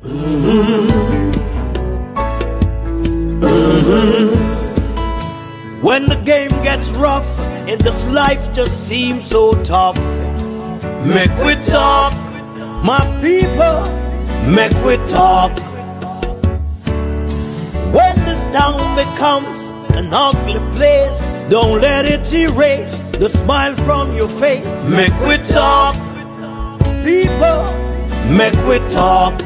When the game gets rough and this life just seems so tough, make we talk, my people, make we talk. When this town becomes an ugly place, don't let it erase the smile from your face. Make we talk, people, make we talk.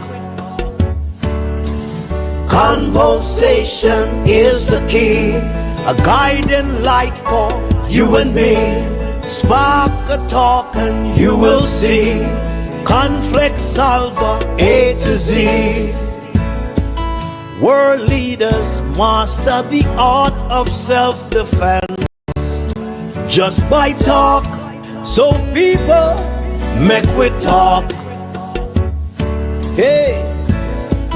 Conversation is the key, a guiding light for you and me. Spark a talk and you will see. Conflict solver A to Z. World leaders master the art of self-defense just by talk. So people, make we talk. Hey,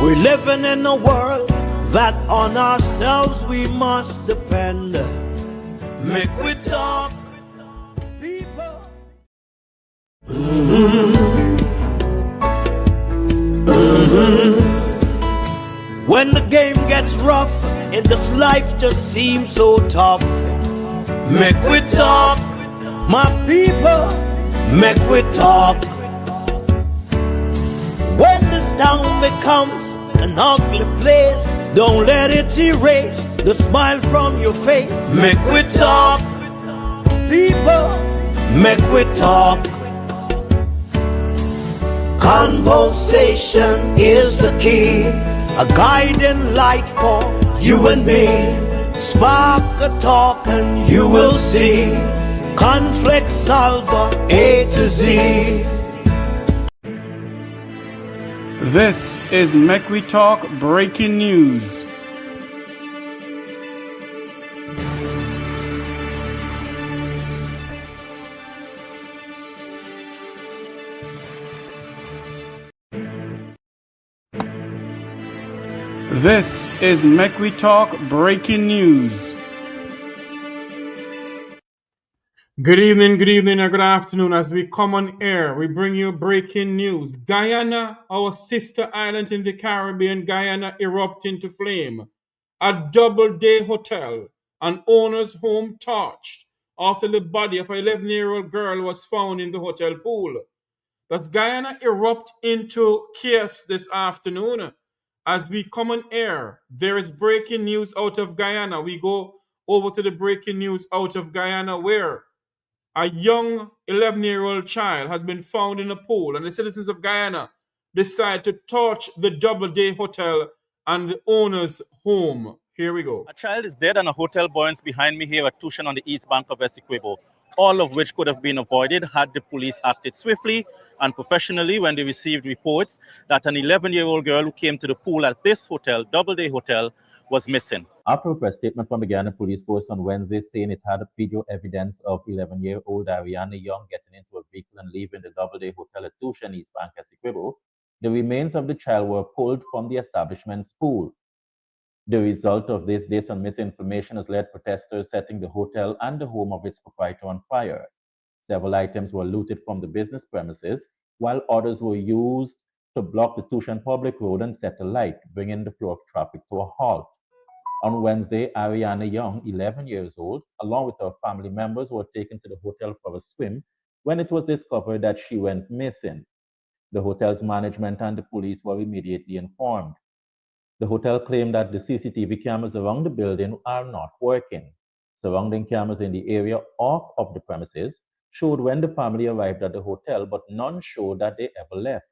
we're living in a world that on ourselves we must depend. Make we talk, people. When the game gets rough and this life just seems so tough, make we talk, my people, make we talk. When this town becomes an ugly place, don't let it erase the smile from your face. Make we talk, people, make we talk. Conversation is the key, a guiding light for you and me. Spark a talk and you will see. Conflict solver A to Z. This is Make We Talk Breaking News. This is Make We Talk Breaking News. Good evening, and good afternoon. As we come on air, we bring you breaking news. Guyana, our sister island in the Caribbean, Guyana erupt into flame. A Doubleday hotel, an owner's home torched after the body of an 11-year-old girl was found in the hotel pool. Does Guyana erupt into chaos this afternoon? As we come on air, there is breaking news out of Guyana. We go over to the breaking news out of Guyana where a young 11-year-old child has been found in a pool, and the citizens of Guyana decide to torch the Doubleday hotel and the owner's home. Here we go. A child is dead and a hotel burns behind me here at Tuschen on the east bank of Essequibo, all of which could have been avoided had the police acted swiftly and professionally when they received reports that an 11-year-old girl who came to the pool at this hotel, Doubleday Hotel, was missing. After a press statement from the Guyana Police Force on Wednesday saying it had video evidence of 11-year-old Adrianna Young getting into a vehicle and leaving the Doubleday Hotel at Tuschen, East Bank, Essequibo, the remains of the child were pulled from the establishment's pool. The result of this and misinformation has led protesters setting the hotel and the home of its proprietor on fire. Several items were looted from the business premises, while others were used to block the Tuschen public road and set alight, bringing the flow of traffic to a halt. On Wednesday, Adrianna Young, 11 years old, along with her family members, were taken to the hotel for a swim when it was discovered that she went missing. The hotel's management and the police were immediately informed. The hotel claimed that the CCTV cameras around the building are not working. Surrounding cameras in the area off of the premises showed when the family arrived at the hotel, but none showed that they ever left.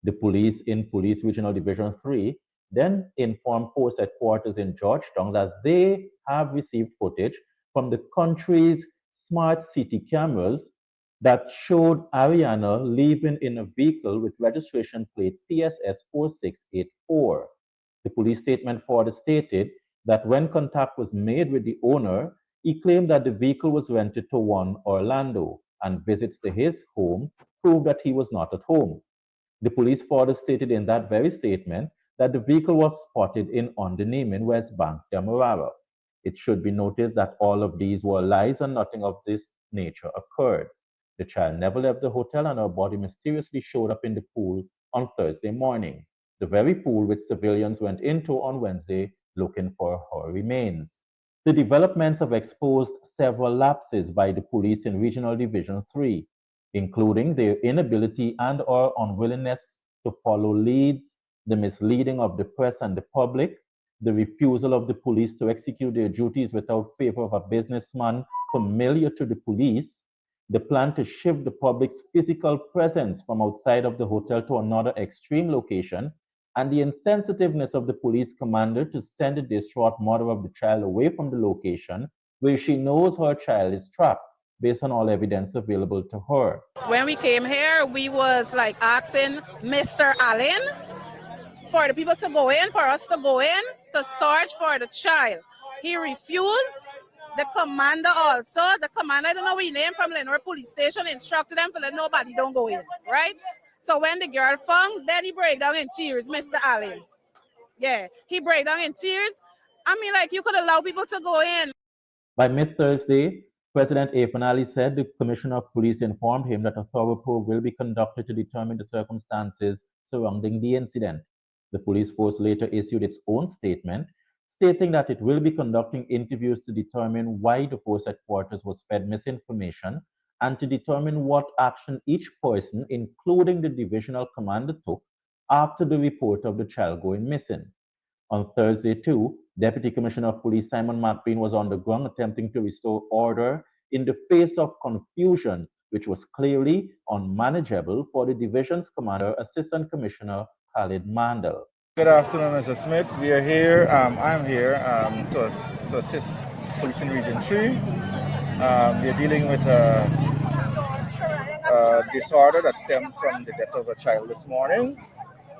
The police in Police Regional Division 3 then informed Force Headquarters in Georgetown that they have received footage from the country's smart city cameras that showed Adrianna leaving in a vehicle with registration plate PSS 4684. The police statement further stated that when contact was made with the owner, he claimed that the vehicle was rented to one Orlando, and visits to his home proved that he was not at home. The police further stated in that very statement that the vehicle was spotted in Underneaming, West Bank, Demerara. It should be noted that all of these were lies and nothing of this nature occurred. The child never left the hotel and her body mysteriously showed up in the pool on Thursday morning. the very pool which civilians went into on Wednesday looking for her remains. The developments have exposed several lapses by the police in Regional Division 3, including their inability and/or unwillingness to follow leads, the misleading of the press and the public, the refusal of the police to execute their duties without favor of a businessman familiar to the police, the plan to shift the public's physical presence from outside of the hotel to another extreme location, and the insensitiveness of the police commander to send the distraught mother of the child away from the location where she knows her child is trapped based on all evidence available to her. When we came here, we was like asking Mr. Allen for the people to go in, for us to go in to search for the child. He refused. The commander also, the commander, I don't know his name, from Lenore Police Station, instructed them to let nobody don't go in, right? So when the girl found, then he break down in tears, Mr. Allen. Yeah, he break down in tears. I mean, like, you could allow people to go in. By mid-Thursday, President Afanali said the Commissioner of Police informed him that a thorough probe will be conducted to determine the circumstances surrounding the incident. The police force later issued its own statement, stating that it will be conducting interviews to determine why the force headquarters was fed misinformation and to determine what action each person, including the divisional commander, took after the report of the child going missing. On Thursday, too, Deputy Commissioner of Police Simon McBean was on the ground attempting to restore order in the face of confusion, which was clearly unmanageable for the division's commander, Assistant Commissioner Khalid Mandel. Good afternoon, Mr. Smith. We are here, I'm here to assist police in Region 3. We are dealing with a disorder that stemmed from the death of a child this morning.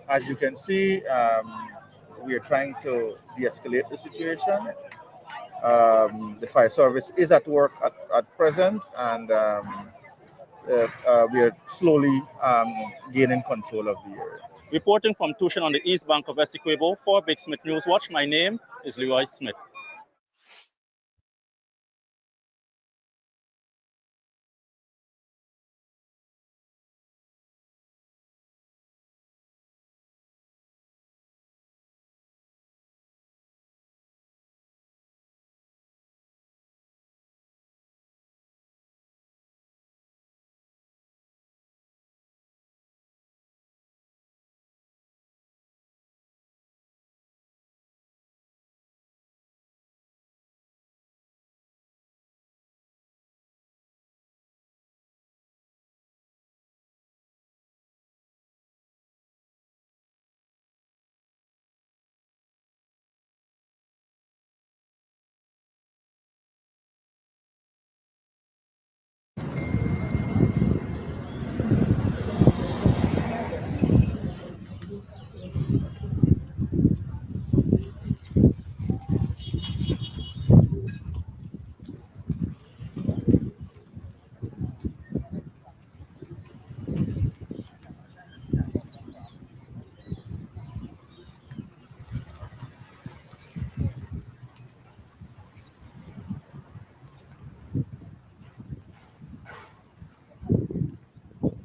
As you can see, we are trying to de-escalate the situation. The fire service is at work at present, and we are slowly gaining control of the area. Reporting from Tuschen on the east bank of Essequibo for Big Smith News Watch, my name is Leroy Smith.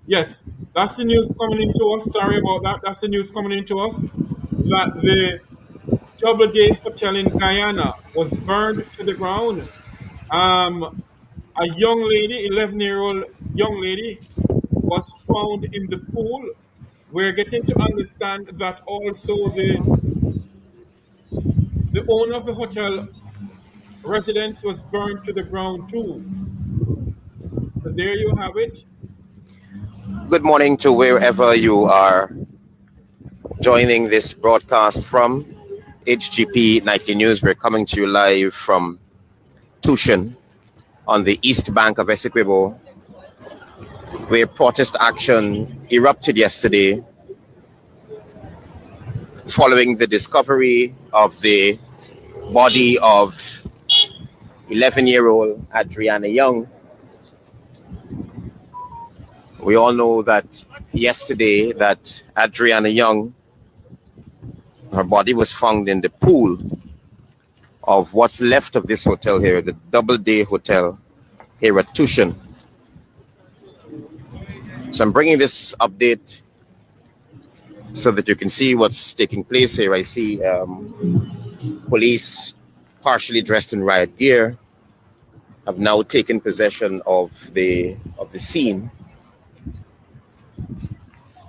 Yes, that's the news coming into us. Sorry about that. That's the news coming into us that the Doubleday Hotel in Guyana was burned to the ground. A young lady, 11-year-old young lady, was found in the pool. We're getting to understand that also the owner of the hotel residence was burned to the ground too. So there you have it. Good morning to wherever you are joining this broadcast from. HGP Nightly News, we're coming to you live from Tuschen on the east bank of Essequibo, where protest action erupted yesterday following the discovery of the body of 11-year-old Adrianna Young. We all know that yesterday that Adrianna Young, her body was found in the pool of what's left of this hotel here, the Doubleday Hotel here at Tuschen. So I'm bringing this update so that you can see what's taking place here. I see police, partially dressed in riot gear, have now taken possession of the scene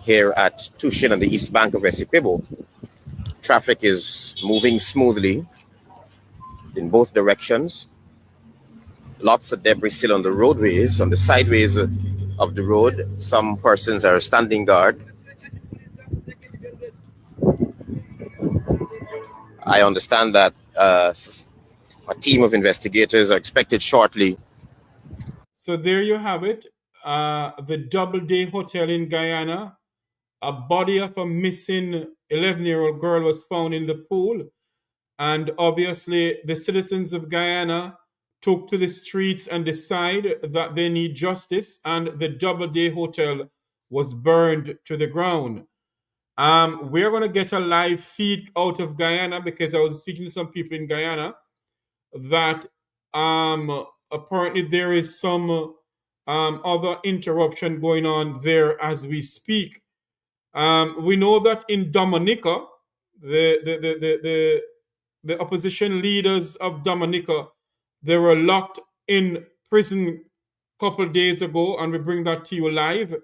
here at Tuschen on the east bank of Essequibo. Traffic is moving smoothly in both directions. Lots of debris still on the roadways, on the sideways of the road. Some persons are standing guard. I understand that a team of investigators are expected shortly. So there you have it. The Doubleday Hotel in Guyana. A body of a missing 11-year-old girl was found in the pool. And obviously, the citizens of Guyana took to the streets and decided that they need justice, and the Doubleday Hotel was burned to the ground. We're going to get a live feed out of Guyana, because I was speaking to some people in Guyana that apparently there is some other interruption going on there as we speak. We know that in Dominica, the opposition leaders of Dominica, they were locked in prison a couple days ago, and we bring that to you live.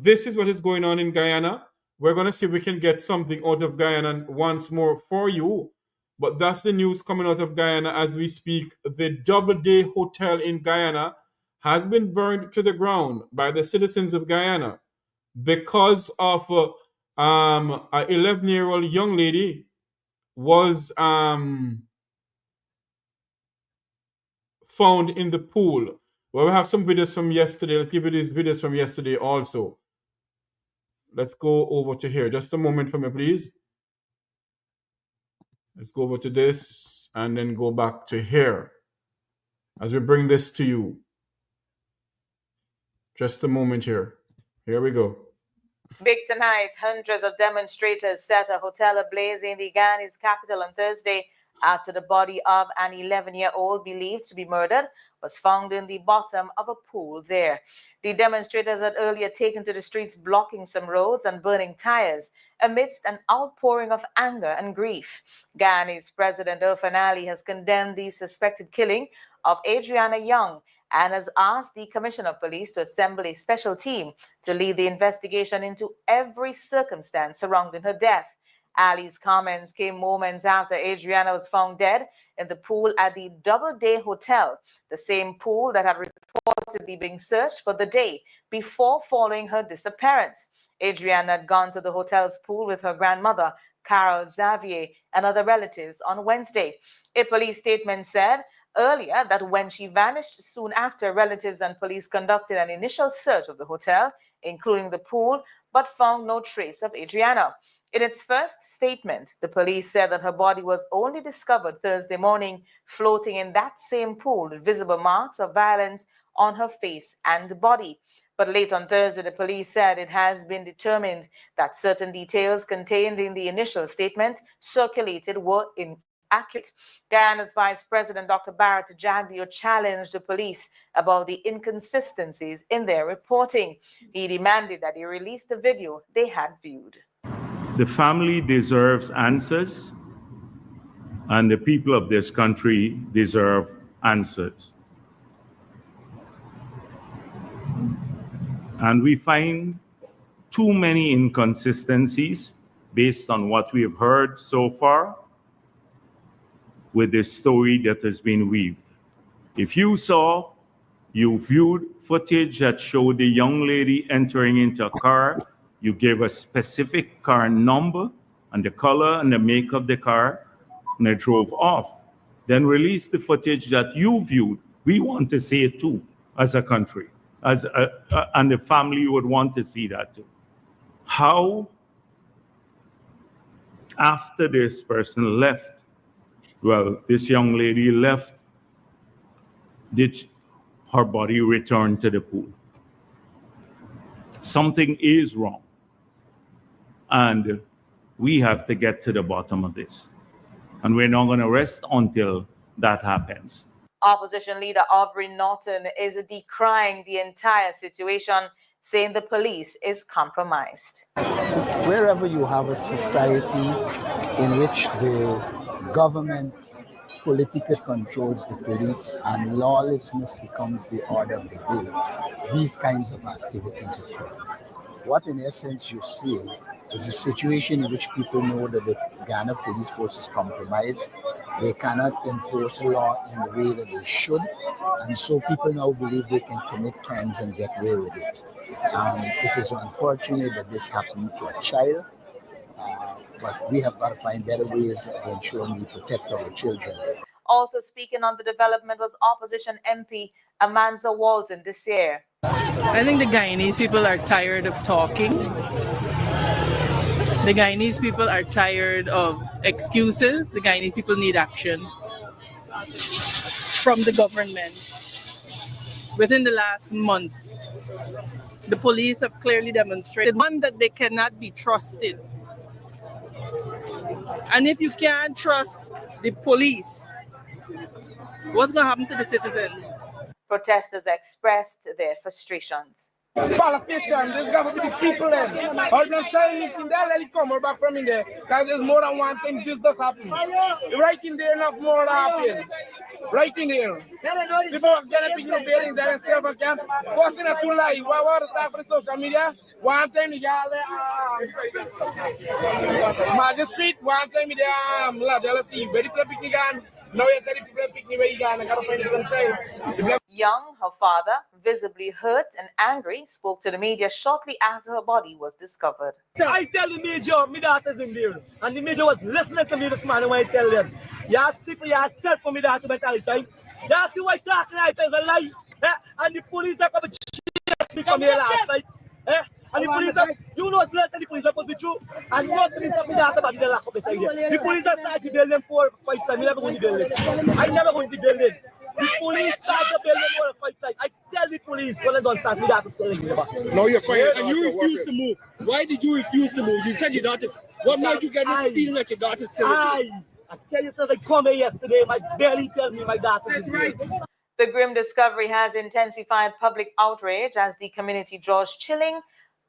This is what is going on in Guyana. We're going to see if we can get something out of Guyana once more for you. But that's the news coming out of Guyana as we speak. The Doubleday Hotel in Guyana has been burned to the ground by the citizens of Guyana because of an 11-year-old young lady was found in the pool. Well, we have some videos from yesterday. Let's give you these videos from yesterday also. Let's go over to here. Just a moment for me, please. Let's go over to this and then go back to here as we bring this to you. Just a moment here. Here we go. Big tonight, hundreds of demonstrators set a hotel ablaze in the Ghanaian capital on Thursday after the body of an 11-year-old believed to be murdered was found in the bottom of a pool there. The demonstrators had earlier taken to the streets, blocking some roads and burning tires amidst an outpouring of anger and grief. Ghana's President Irfan Ali has condemned the suspected killing of Adrianna Young and has asked the Commissioner of Police to assemble a special team to lead the investigation into every circumstance surrounding her death. Ali's comments came moments after Adrianna was found dead in the pool at the Doubleday Hotel, the same pool that had reportedly been searched for the day before following her disappearance. Adrianna had gone to the hotel's pool with her grandmother, Carol Xavier, and other relatives on Wednesday. A police statement said earlier that when she vanished soon after, relatives and police conducted an initial search of the hotel, including the pool, but found no trace of Adrianna. In its first statement, the police said that her body was only discovered Thursday morning, floating in that same pool with visible marks of violence on her face and body. But late on Thursday, the police said it has been determined that certain details contained in the initial statement circulated were inaccurate. Guyana's Vice President, Dr. Barrett Jambio, challenged the police about the inconsistencies in their reporting. He demanded that they release the video they had viewed. The family deserves answers, and the people of this country deserve answers. And we find too many inconsistencies based on what we have heard so far with this story that has been weaved. If you viewed footage that showed the young lady entering into a car, you gave a specific car number and the color and the make of the car, and they drove off. Then release the footage that you viewed. We want to see it too, as a country, and the family would want to see that too. How, after this person left, well, this young lady left, did her body return to the pool? Something is wrong. And we have to get to the bottom of this. And we're not going to rest until that happens. Opposition leader Aubrey Norton is decrying the entire situation saying the police is compromised. Wherever you have a society in which the government politically controls the police and lawlessness becomes the order of the day, these kinds of activities occur. What in essence you're seeing is a situation in which people know that the Ghana police force is compromised. They cannot enforce the law in the way that they should, and so people now believe they can commit crimes and get away with it. It is unfortunate that this happened to a child, but we have got to find better ways of ensuring we protect our children. Also speaking on the development was opposition MP Amanza Walton this year. I think the Guyanese people are tired of talking. The Guyanese people are tired of excuses. The Guyanese people need action from the government. Within the last month, the police have clearly demonstrated, one, that they cannot be trusted. And if you can't trust the police, what's going to happen to the citizens? Protesters expressed their frustrations. Politicians, there's got to be people in. All them trying to let it come back from in there. Because there's more than one thing this does happen. Right in there, enough more happen. Right in there. People are getting picking up buildings and self camp. Posting a two lie. What was the stuff for social media? One time, magistrate, one time, jealousy, very picnic gun. Now you're telling people picnic where you got, I gotta find it themselves. Young, her father, visibly hurt and angry, spoke to the media shortly after her body was discovered. I tell the major, my daughter's in there, and the major was listening to me this morning when I tell them, you simply said for me daughter mental time. You see why talking like is a lie, and the police are coming to chase me from here last night, and the police are, you know what's left, and the police are put the truth, and nothing is happening after the lack of beside here. The police are started to build them 4 or 5 times. I never going to build it. I never going to build it. The police started to build them 4 or 5 times. I tell the police when they don't start, my daughter's telling me about. No, you're fine. And you refused to move. Why did you refuse to move? You said your daughter. What made you get this feeling that your daughter's still I tell you, since I come here yesterday, my belly tell me my daughter is right. The grim discovery has intensified public outrage as the community draws chilling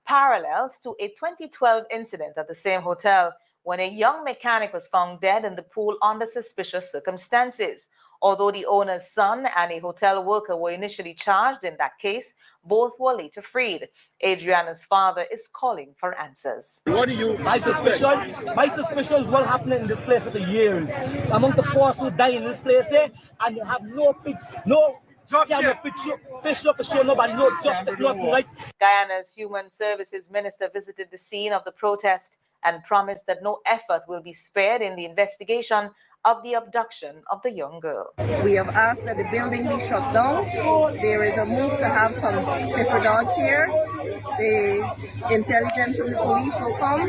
parallels to a 2012 incident at the same hotel when a young mechanic was found dead in the pool under suspicious circumstances. Although the owner's son and a hotel worker were initially charged in that case, both were later freed. Adrianna's father is calling for answers. What do you? My suspicion is what happened in this place for the years. Among the poor who died in this place, and you have no fish up for sure, nobody, no justice, nothing, right? Guyana's Human Services Minister visited the scene of the protest and promised that no effort will be spared in the investigation of the abduction of the young girl. We have asked that the building be shut down. There is a move to have some sniffer dogs here. The intelligence from the police will come.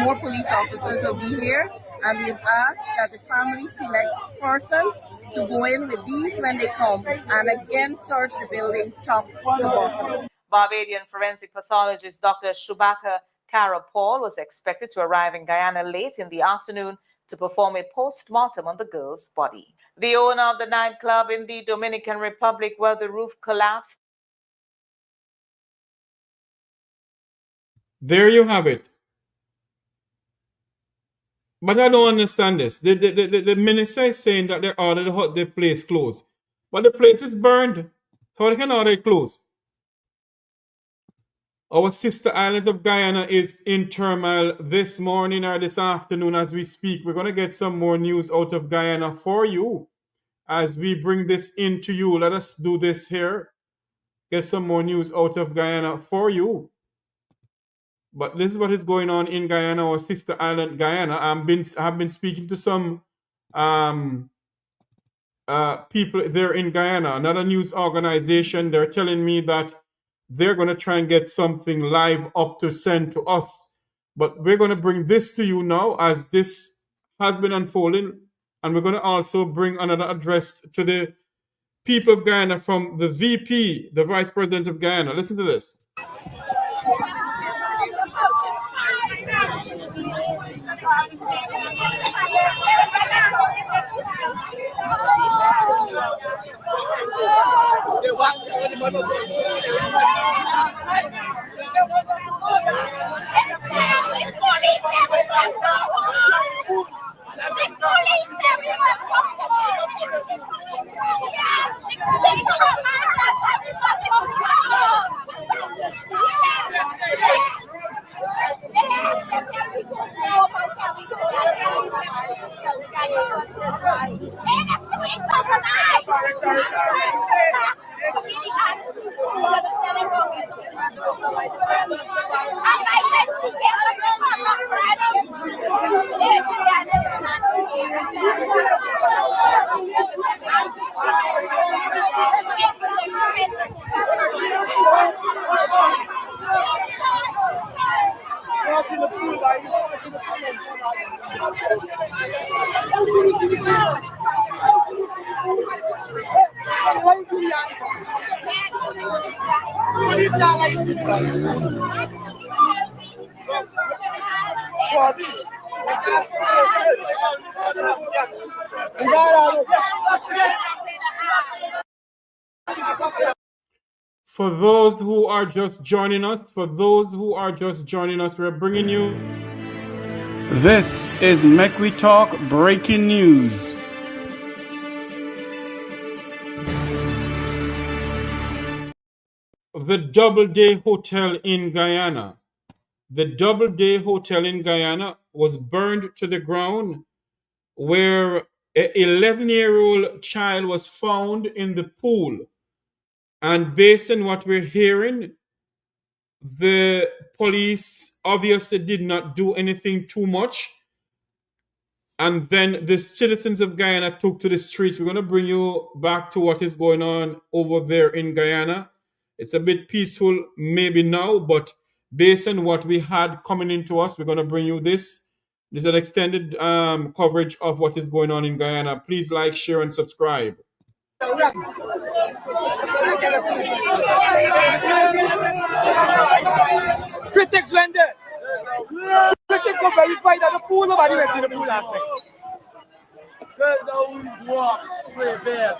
More police officers will be here. And we've asked that the family select persons to go in with these when they come and again search the building top to bottom. Barbadian forensic pathologist Dr. Shubaka Kara Paul was expected to arrive in Guyana late in the afternoon to perform a post-mortem on the girl's body. The owner of the nightclub in the Dominican Republic where the roof collapsed. There you have it. But I don't understand this. The minister is saying that they ordered the place closed. But the place is burned. So they can order it closed. Our sister island of Guyana is in turmoil this morning or this afternoon as we speak. We're going to get some more news out of Guyana for you as we bring this into you. Let us do this here. Get some more news out of Guyana for you. But this is what is going on in Guyana, our sister island Guyana. I've been speaking to some people there in Guyana, another news organization. They're telling me that they're going to try and get something live up to send to us. But we're going to bring this to you now as this has been unfolding. And we're going to also bring another address to the people of Guyana from the VP, the Vice President of Guyana. Listen to this. For those who are just joining us, we're bringing you. This is Make We Talk Breaking News. The Doubleday Hotel in Guyana. The Doubleday Hotel in Guyana was burned to the ground, where an 11-year-old child was found in the pool. And based on what we're hearing, the police obviously did not do anything too much. And then the citizens of Guyana took to the streets. We're going to bring you back to what is going on over there in Guyana. It's a bit peaceful maybe now, but based on what we had coming into us, we're going to bring you this. This is an extended coverage of what is going on in Guyana. Please like, share, and subscribe. Critics went there. Critics were verified that the pool, nobody went to the pool last night. Because always walk straight there.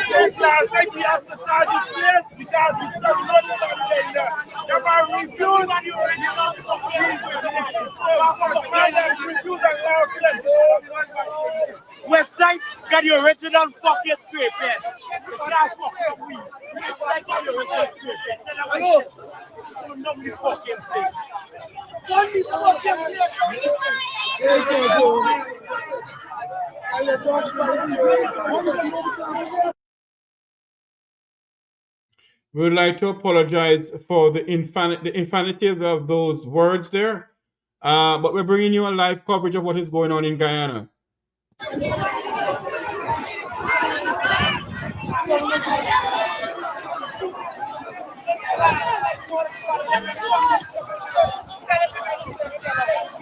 Since last night we have to start this place because we still not in there. There are reviews and the original West Side got the original fucking script, man. West Side got the original script, man. Nobody fucking thing. We would like to apologize for the infinity of those words there, but we're bringing you a live coverage of what is going on in Guyana.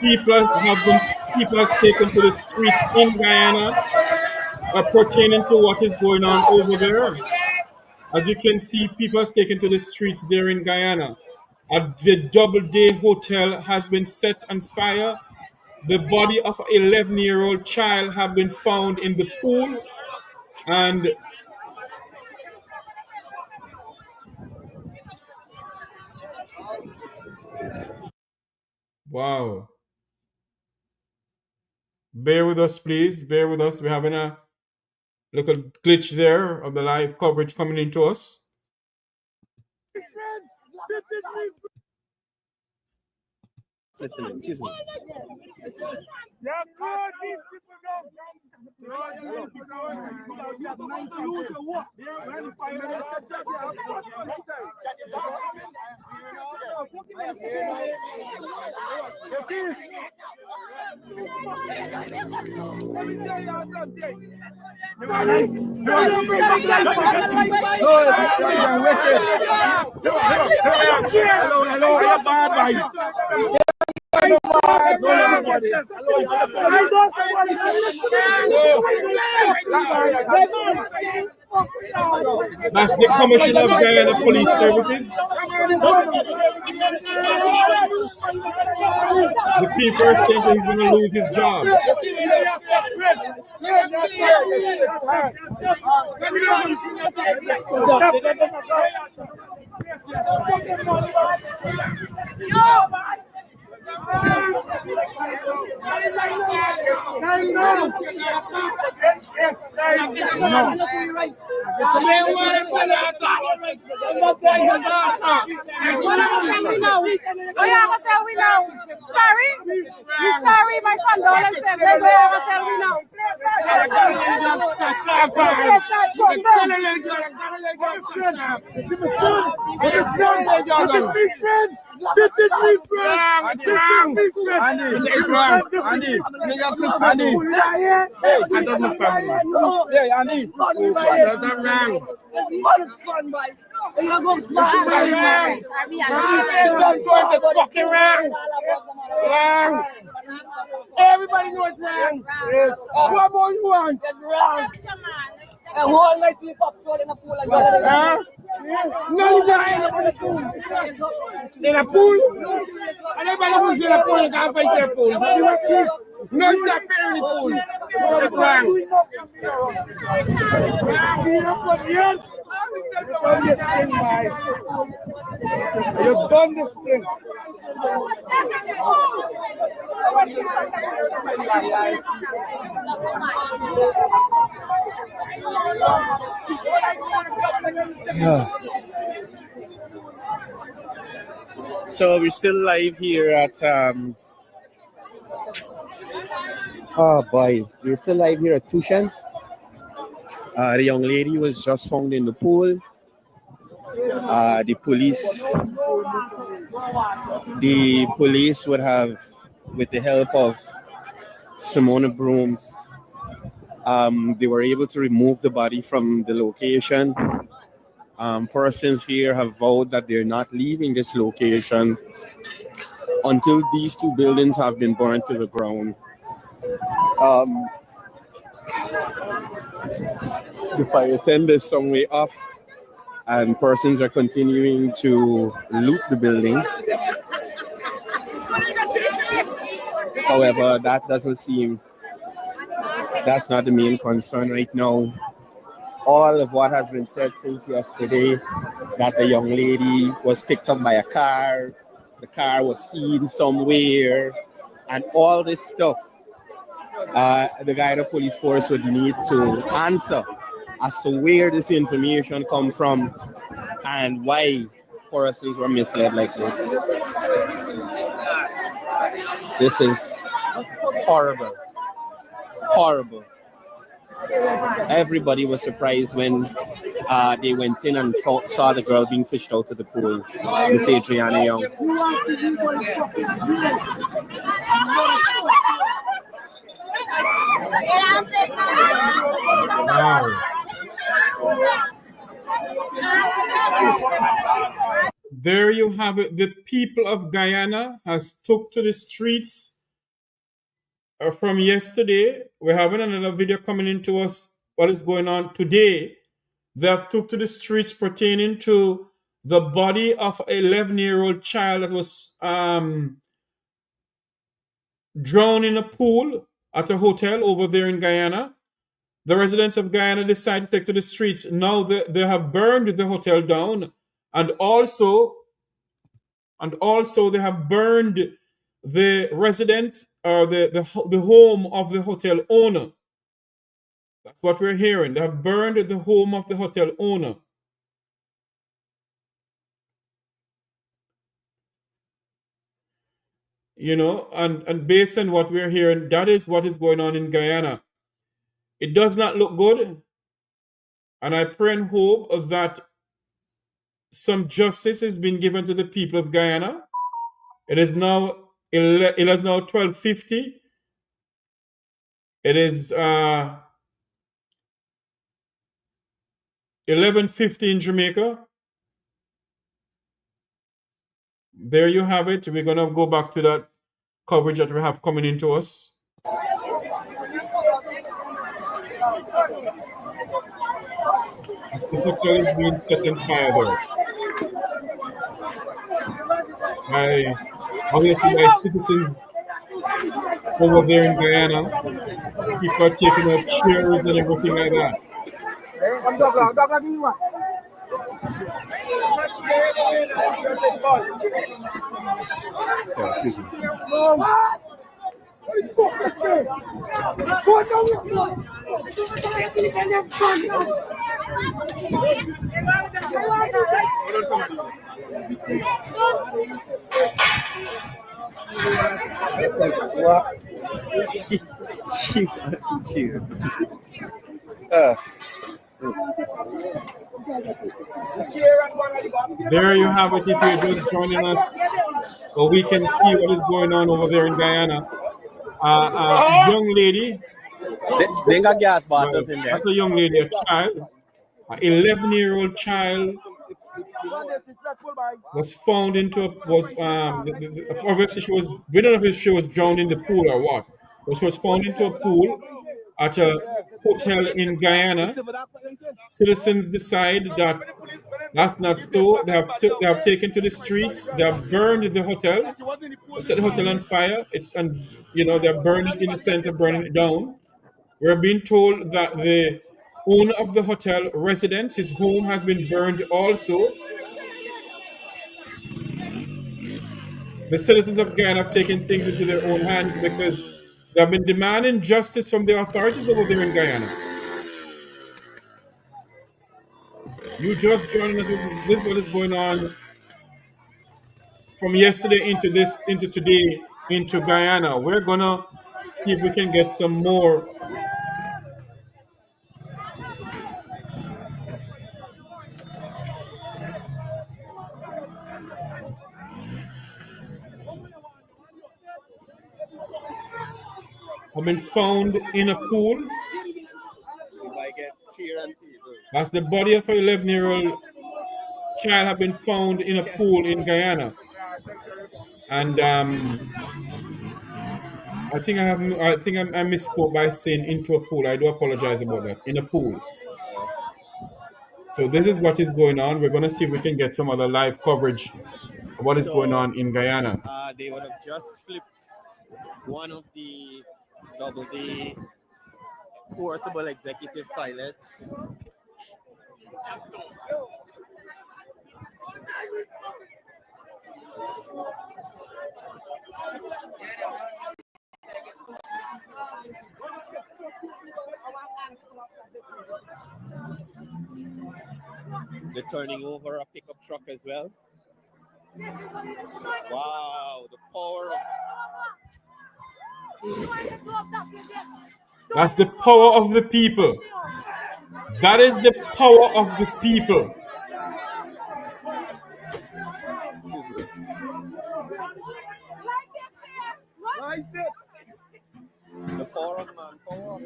People have taken to the streets in Guyana pertaining to what is going on over there. As you can see, people have taken to the streets there in Guyana. The Doubleday Hotel has been set on fire. The body of an 11-year-old child have been found in the pool. And wow. Bear with us, please. Bear with us. We're having a little glitch there of the live coverage coming into us. Listen, excuse me. That's the Commissioner of Guyana Police Services. The people are saying that he's going to lose his job. Sorry, my condolences. This is me, friend. Andy. Hey, I don't know family. Hey, Andy. That's wrong. Wrong. Everybody knows wrong. Yes. What more you want? That's wrong. A whole night sleep up in a pool again. No, you can't in a pool. In a pool? And everybody who's in a pool, you can't fight their pool. No, it's not fair in the pool. That's wrong. You've done this thing. So we're still live here at we're still live here at Tuschen. The young lady was just found in the pool. The police would have, with the help of Simona brooms, they were able to remove the body from the location. Persons here have vowed that they're not leaving this location until these two buildings have been burned to the ground. The fire tender is some way off, and persons are continuing to loot the building. However, that's not the main concern right now. All of what has been said since yesterday, that the young lady was picked up by a car, the car was seen somewhere, and all this stuff, the Guyana Police Force would need to answer as to where this information come from and why persons were misled like this. This is horrible. Horrible. Everybody was surprised when they went in and saw the girl being fished out of the pool, Miss Adrianna Young. Wow. There you have it. The people of Guyana has took to the streets from yesterday. We're having another video coming into us. What is going on today? They have took to the streets pertaining to the body of an 11-year-old child that was drowned in a pool at a hotel over there in Guyana. The residents of Guyana decided to take to the streets. Now they have burned the hotel down, and also they have burned the residence or the home of the hotel owner. That's what we're hearing. They have burned the home of the hotel owner. You know, and based on what we're hearing, that is what is going on in Guyana. It does not look good. And I pray and hope that some justice has been given to the people of Guyana. It is now 12:50. It is 11:50 in Jamaica. There you have it. We're going to go back to that coverage that we have coming into us. As the hotel is being set on fire there. Obviously by citizens over there in Guyana. People are taking out chairs and everything like that. Sorry, excuse me. What? She wanted to cheer. There you have it. If you're just joining us, so we can see what is going on over there in Guyana. A young lady. They got gas bottles in there. Not a young lady, a child. An 11-year-old child was found into obviously we don't know if she was drowned in the pool or what, but she was found into a pool at a hotel in Guyana. Citizens decide that that's not so. They have taken to the streets. They have burned the hotel. They set the hotel on fire. They have burned it in the sense of burning it down. We're being told that the owner of the hotel residence, his home has been burned also. The citizens of Guyana have taken things into their own hands because they have been demanding justice from the authorities over there in Guyana. You just joining us. This is what is going on from yesterday into today into Guyana. We're gonna see if we can get some more have been found in a pool. That's the body of an 11-year-old child have been found in a pool in Guyana. And I think I misspoke by saying into a pool. I do apologize about that. In a pool. So this is what is going on. We're going to see if we can get some other live coverage of what is going on in Guyana. They would have just flipped one of the Doubleday portable executive toilets. They're turning over a pickup truck as well. Wow, the power of... That's the power of the people. That is the power of the people. The power of manpower.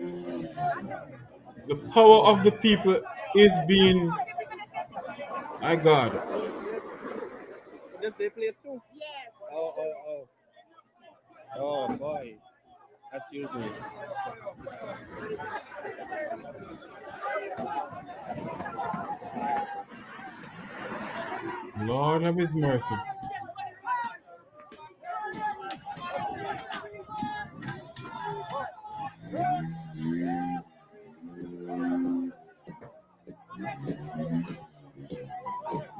The power of the people is being... My God. Does they play too? Oh boy. That's usually. Lord have his mercy.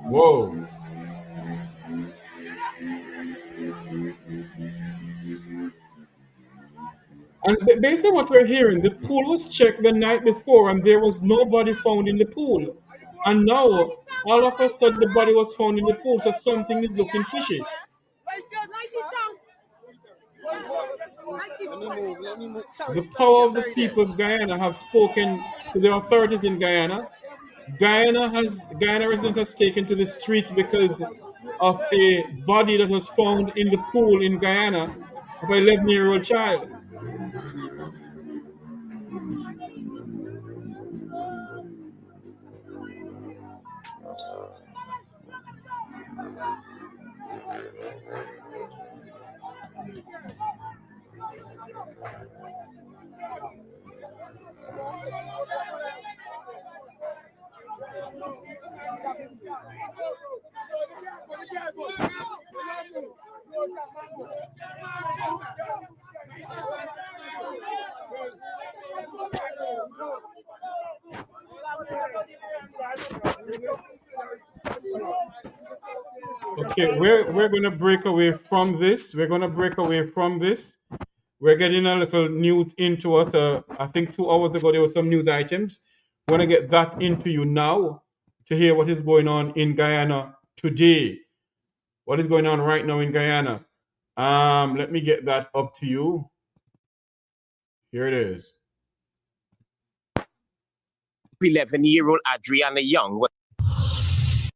Whoa. And based on what we're hearing, the pool was checked the night before and there was nobody found in the pool. And now, all of a sudden, the body was found in the pool, so something is looking fishy. Let me move. The power of the people of Guyana have spoken to the authorities in Guyana. Guyana residents has taken to the streets because of a body that was found in the pool in Guyana of an 11-year-old child. Okay, we're gonna break away from this. We're gonna break away from this. We're getting a little news into us. I think 2 hours ago there were some news items. We're gonna get that into you now to hear what is going on in Guyana today. What is going on right now in Guyana? Let me get that up to you. Here it is. 11-year-old Adrianna Young.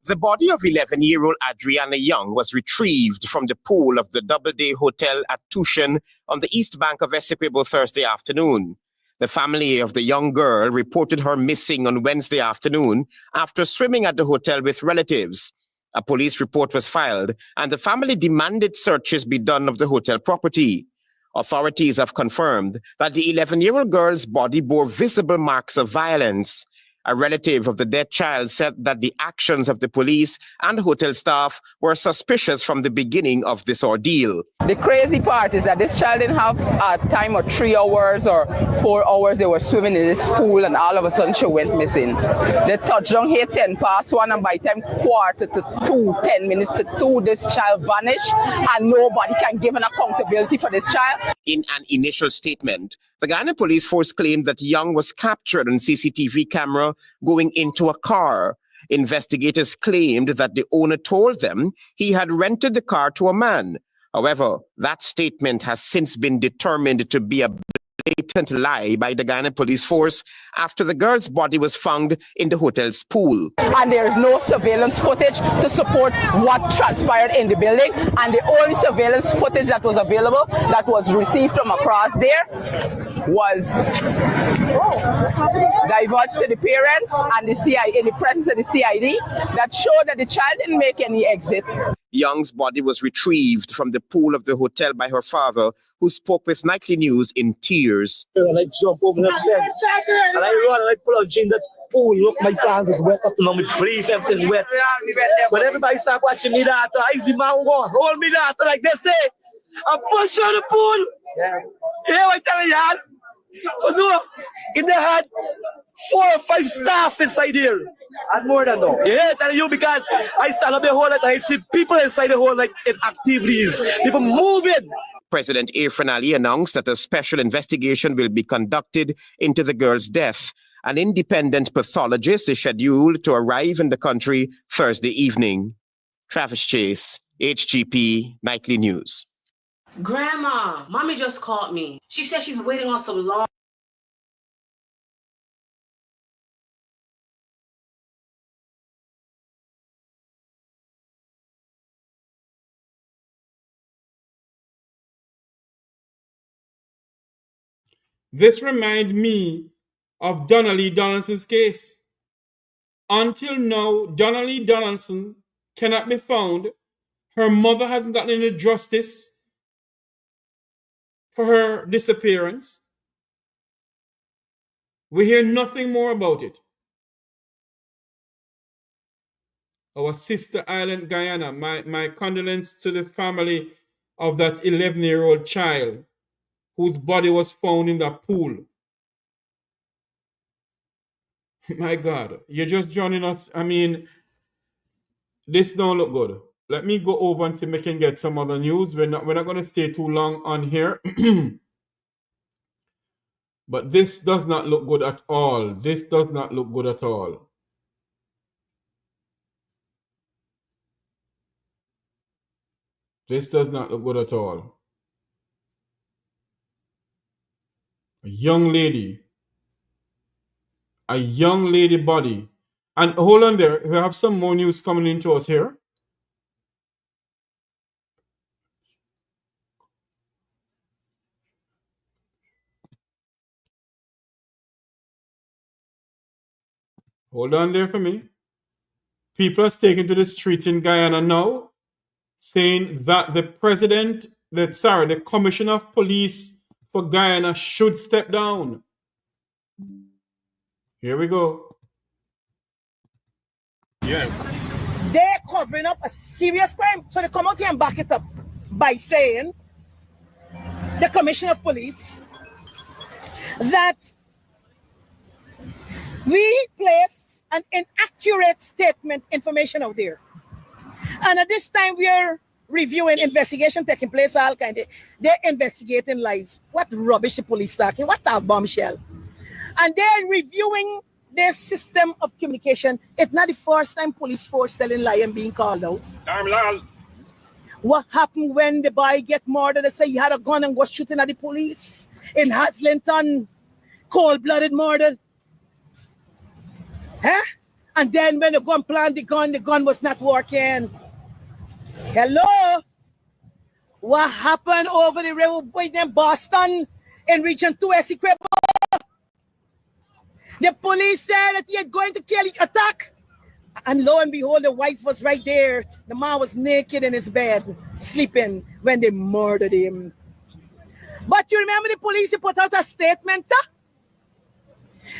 The body of 11-year-old Adrianna Young was retrieved from the pool of the Doubleday Hotel at Tuschen on the east bank of Essequibo Thursday afternoon. The family of the young girl reported her missing on Wednesday afternoon after swimming at the hotel with relatives. A police report was filed, and the family demanded searches be done of the hotel property. Authorities have confirmed that the 11-year-old girl's body bore visible marks of violence. A relative of the dead child said that the actions of the police and hotel staff were suspicious from the beginning of this ordeal. The crazy part is that this child didn't have a time of 3 hours or 4 hours. They were swimming in this pool, and all of a sudden she went missing. They touched down here 1:10, and by time 1:45, 10 minutes to 2, this child vanished, and nobody can give an accountability for this child. In an initial statement, the Guyana Police Force claimed that Young was captured on CCTV camera going into a car. Investigators claimed that the owner told them he had rented the car to a man. However, that statement has since been determined to be a blatant lie by the Guyana Police Force after the girl's body was found in the hotel's pool. And there is no surveillance footage to support what transpired in the building, and the only surveillance footage that was available, that was received from across there, was divulged to the parents and the CID, in the presence of the CID, that showed that the child didn't make any exit. Young's body was retrieved from the pool of the hotel by her father, who spoke with Nightly News in tears. And I jump over the fence, and I run, and I pull out jeans at the pool. Look, my pants is wet up to now, my brief, everything wet. When everybody start watching me, that I see my go, hold me that, like they say, I push on the pool. Yeah, I tell you, so no, in the had 4 or 5 staff inside here. And more than that. Yeah, telling you, because I stand up the whole night, I see people inside the whole night in activities, people moving. President Irfan Ali announced that a special investigation will be conducted into the girl's death. An independent pathologist is scheduled to arrive in the country Thursday evening. Travis Chase, HGP Nightly News. Grandma, mommy just called me. She said she's waiting on some long. This reminds me of Donnelly Donaldson's case. Until now, Donnelly Donaldson cannot be found. Her mother hasn't gotten any justice for her disappearance. We hear nothing more about it. Our sister island, Guyana, my condolence to the family of that 11-year-old child whose body was found in that pool. My God, you're just joining us. I mean, this don't look good. Let me go over and see if we can get some other news. We're not going to stay too long on here. But this does not look good at all. This does not look good at all. This does not look good at all. A young lady body. And hold on there, we have some more news coming into us here. Hold on there for me. People are taken to the streets in Guyana now, saying that the commissioner of police for Guyana should step down. Here we go. Yes. They're covering up a serious crime. So they come out here and back it up by saying the commissioner of police that We place an inaccurate statement information out there. And at this time, we are reviewing investigation taking place, all kind of, they're investigating lies. What rubbish the police talking? What a bombshell. And they're reviewing their system of communication. It's not the first time police force telling lie and being called out. What happened when the boy get murdered? They say he had a gun and was shooting at the police in Haslington. Cold-blooded murder. Huh? And then when the gun planted the gun was not working. Hello? What happened over the river in Boston in Region 2 Essequibo? The police said that he had going to kill attack. And lo and behold, the wife was right there. The man was naked in his bed, sleeping when they murdered him. But you remember the police put out a statement? Huh?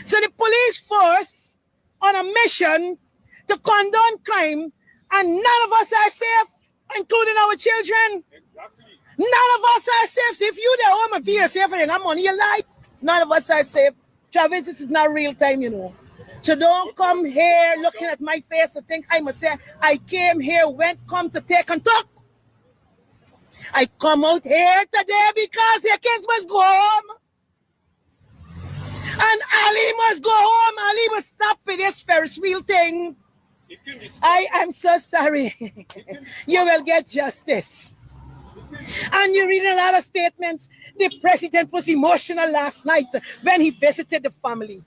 So the police force on a mission to condone crime, and none of us are safe, including our children. Exactly. None of us are safe. So if you the home and feel safe and you got money in life, none of us are safe. Travis, this is not real time, you know. So don't come here looking at my face and think I must say I came here, come to take and talk. I come out here today because your kids must go home. And Ali must go home. Ali must stop with this Ferris wheel thing. I am so sorry. You will get justice. And you read a lot of statements. The president was emotional last night when he visited the family.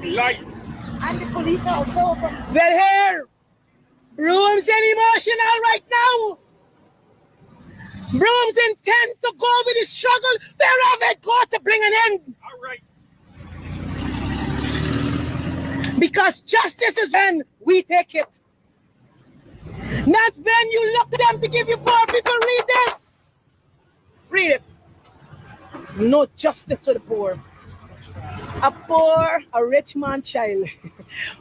Lie. And the police also. Well, here, Broom's emotional right now. Broom's intent to go with the struggle wherever it goes to bring an end. All right. Because justice is when we take it. Not when you look at them to give you poor people. Read this. Read it. No justice to the poor. A rich man child.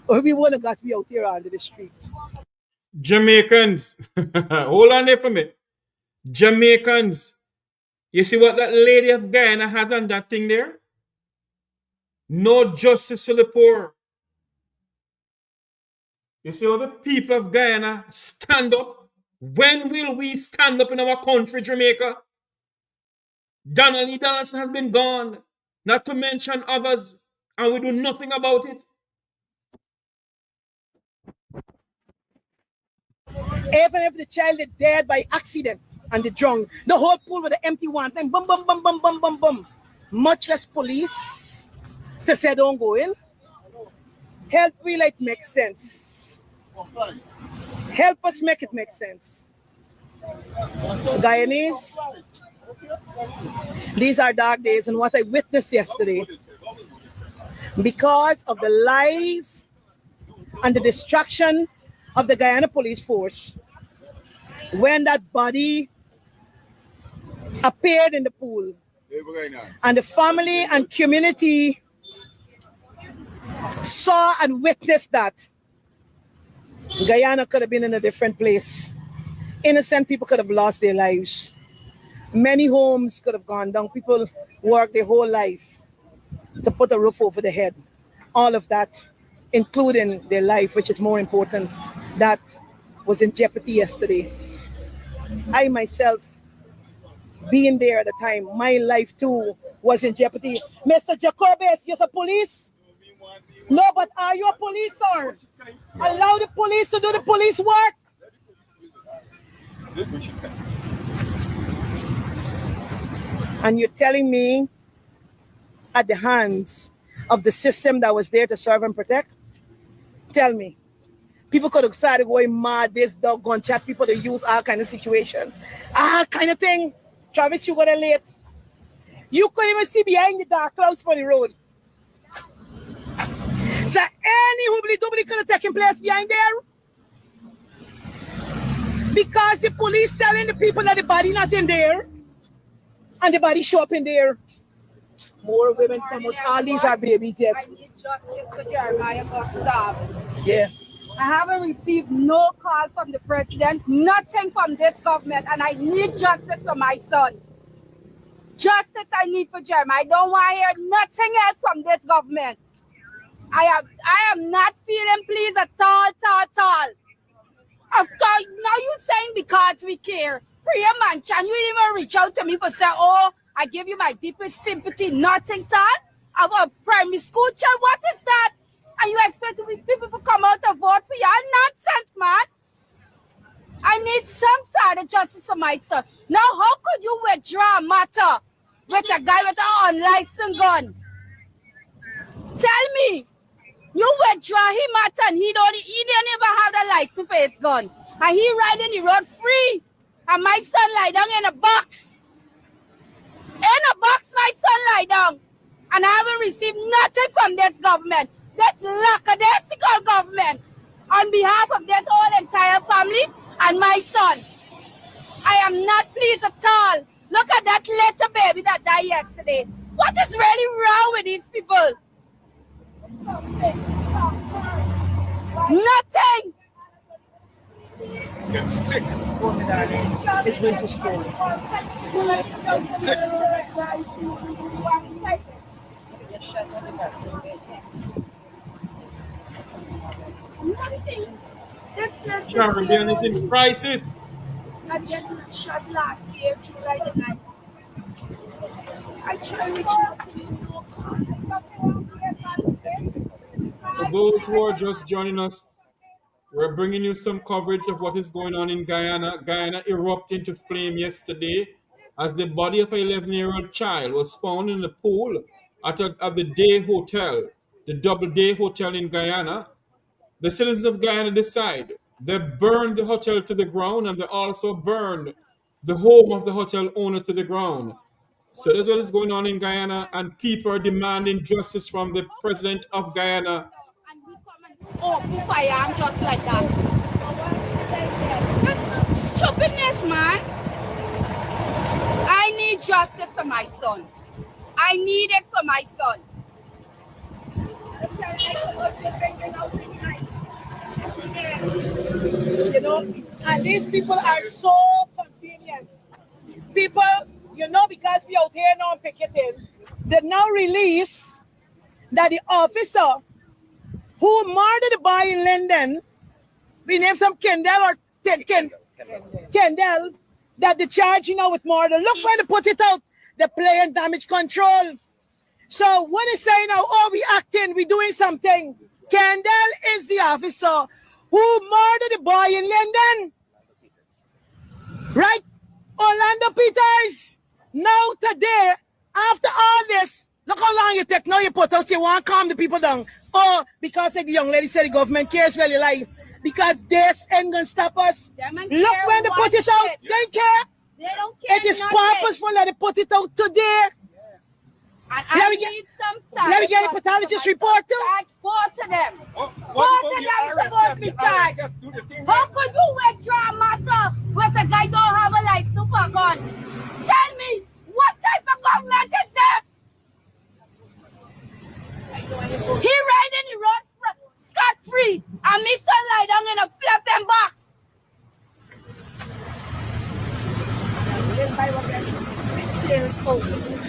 Or we wouldn't got me out here under the street. Jamaicans. Hold on there for me. Jamaicans. You see what that lady of Guyana has on that thing there? No justice for the poor. You see how the people of Guyana stand up? When will we stand up in our country, Jamaica? Donald E. Donaldson has been gone, not to mention others, and we do nothing about it. Even if the child is dead by accident and they drunk, the whole pool with the empty one time, boom, boom, boom, boom, boom, boom, boom. Much less police to say don't go in. Help me like make sense. Help us make it make sense. Guyanese, these are dark days, and what I witnessed yesterday, because of the lies and the destruction of the Guyana police force, when that body appeared in the pool, and the family and community saw and witnessed that, Guyana could have been in a different place. Innocent people could have lost their lives. Many homes could have gone down. People worked their whole life to put a roof over their head. All of that, including their life, which is more important, that was in jeopardy yesterday. I myself, being there at the time, my life too was in jeopardy. Mr. Jacobus, you're a police? No, but are you a police, sir? Allow the police to do the police work. And you're telling me at the hands of the system that was there to serve and protect? Tell me. People could have started going mad, this dog gunshot, people to use all kind of situation. All kind of thing. Travis, you got it late. You couldn't even see behind the dark clouds for the road. So any hoobly-doobly could have taken place behind there. Because the police telling the people that the body not in there. And the body show up in there. More women come out. All these are babies yet. I need justice for Jeremiah got stabbed. Yeah. I haven't received no call from the president, nothing from this government, and I need justice for my son. Justice I need for Jeremiah. I don't want to hear nothing else from this government. I am not feeling pleased at all. Of course, now you saying because we care. Priya Manchan, you didn't even reach out to me for say, oh, I give you my deepest sympathy. Nothing, Todd. Of a primary school child. What is that? And you expect people to come out and vote for you? Nonsense, man. I need some sort of justice for my son. Now, how could you withdraw a matter with a guy with an unlicensed gun? Tell me. You withdraw him matter and he didn't even have the license for his gun. And he riding the road free. And my son lie down in a box. In a box, my son lie down. And I haven't received nothing from this government. That's lackadaisical government. On behalf of this whole entire family and my son. I am not pleased at all. Look at that little baby that died yesterday. What is really wrong with these people? Nothing. You're sick. It's racist story. Sick. Nothing. This Caribbean is in crisis. Adrianna shot last year, July the 9th. I tried to reach out to you. For those who are just joining us, we're bringing you some coverage of what is going on in Guyana. Guyana erupted into flame yesterday as the body of an 11-year-old child was found in the pool at the Day Hotel, the Doubleday Hotel in Guyana. The citizens of Guyana decide they burned the hotel to the ground, and they also burned the home of the hotel owner to the ground. So that's what is going on in Guyana, and people are demanding justice from the president of Guyana. Open fire just like that. That's stupidness, man. I need justice for my son. I need it for my son. You know, and these people are so convenient. People, you know, because we out here now picketing, they now release that the officer who murdered the boy in London, we name some Kendall or Kendall, that the charge, you know, with murder. Look where they put it out. They play in damage control. So when they say now, oh, we acting, we doing something. Kendall is the officer who murdered the boy in London. Right? Orlando Peters. Now today, after all this, look how long you take. Now you put out, you want to calm the people down. Oh, because like the young lady said, the government cares really like, because this ain't going to stop us. Look when they put it out. They don't care. They don't care. It is purposeful that they put it out today. I need some side. Let me get a pathologist report too. Both of them. Both of them supposed to be charged. How could you withdraw a matter with a guy don't have a license for a gun? Tell me, what type of government is this? He riding the road scot-free, and me son lie down in a flipping box.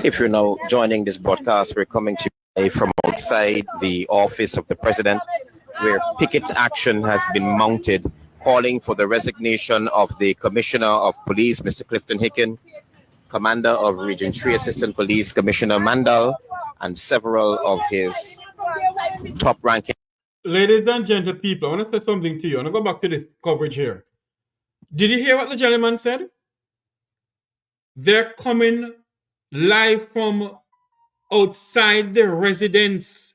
If you're now joining this broadcast, we're coming to you from outside the office of the president, where Picket action has been mounted, calling for the resignation of the Commissioner of Police, Mr. Clifton Hicken, Commander of Region 3 Assistant Police Commissioner Mandal, and several of his top-ranking. Ladies and gentle people, I want to say something to you. I want to go back to this coverage here. Did you hear what the gentleman said? They're coming live from outside the residence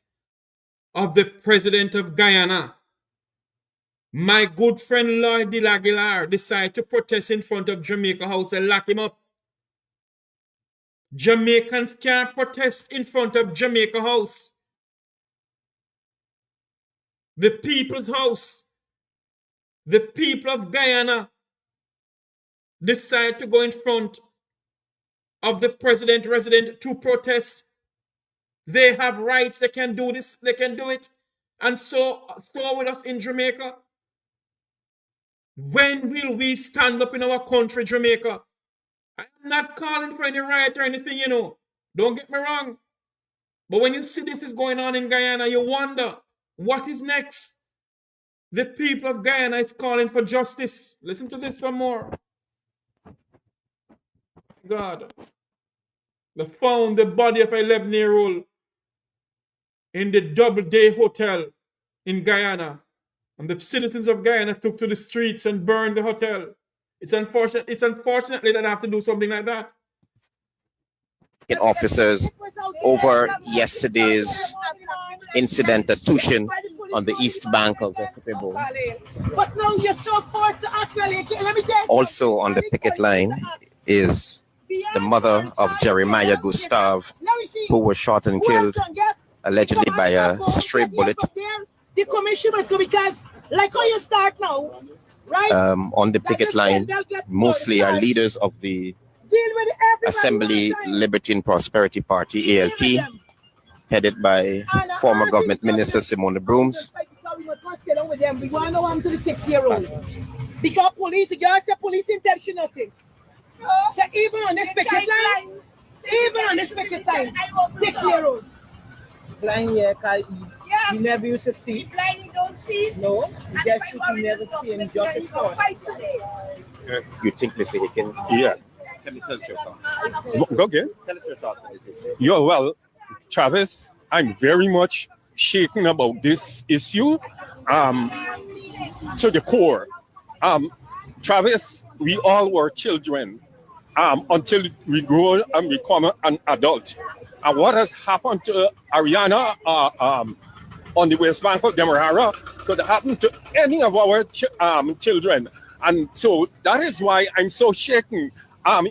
of the president of Guyana. My good friend Lloyd de Aguilar decided to protest in front of Jamaica House and lock him up. Jamaicans can't protest in front of Jamaica House. The people's house. The people of Guyana decide to go in front of the president resident to protest. They have rights. They can do this. They can do it. And so with us in Jamaica. When will we stand up in our country, Jamaica? I'm not calling for any riot or anything, you know. Don't get me wrong. But when you see this is going on in Guyana, you wonder, what is next? The people of Guyana is calling for justice. Listen to this some more. God. They found the body of an 11-year-old in the Doubleday Hotel in Guyana. And the citizens of Guyana took to the streets and burned the hotel. It's unfortunately that I have to do something like that. Officers over yesterday's incident at Tuschen on the east bank of the Essequibo. But now you're so forced to actually, let me tell you. Also on the picket line is the mother of Jeremiah Gustav, who was shot and killed allegedly by a stray bullet. The commission must go because, like how you start now, right? On the picket line, mostly are leaders of the Assembly Liberty and Prosperity Party, ALP, headed by former government minister Simone Brooms. We must not sit down with them. We want to know them to the 6-year-olds. Because police, you guys say police intention nothing. So even on this picket line, 6-year-old. Blind, yeah, because you never used to see. Blind, you don't see? No, you just should never see him just before. You think, Mr. Hicken? Yeah. Tell us your thoughts. Go again. Tell us your thoughts on this. Yeah, well, Travis, I'm very much shaken about this issue to the core. Travis, we all were children until we grow and become an adult. And what has happened to Adrianna on the West Bank of Demerara could happen to any of our children. And so that is why I'm so shaken.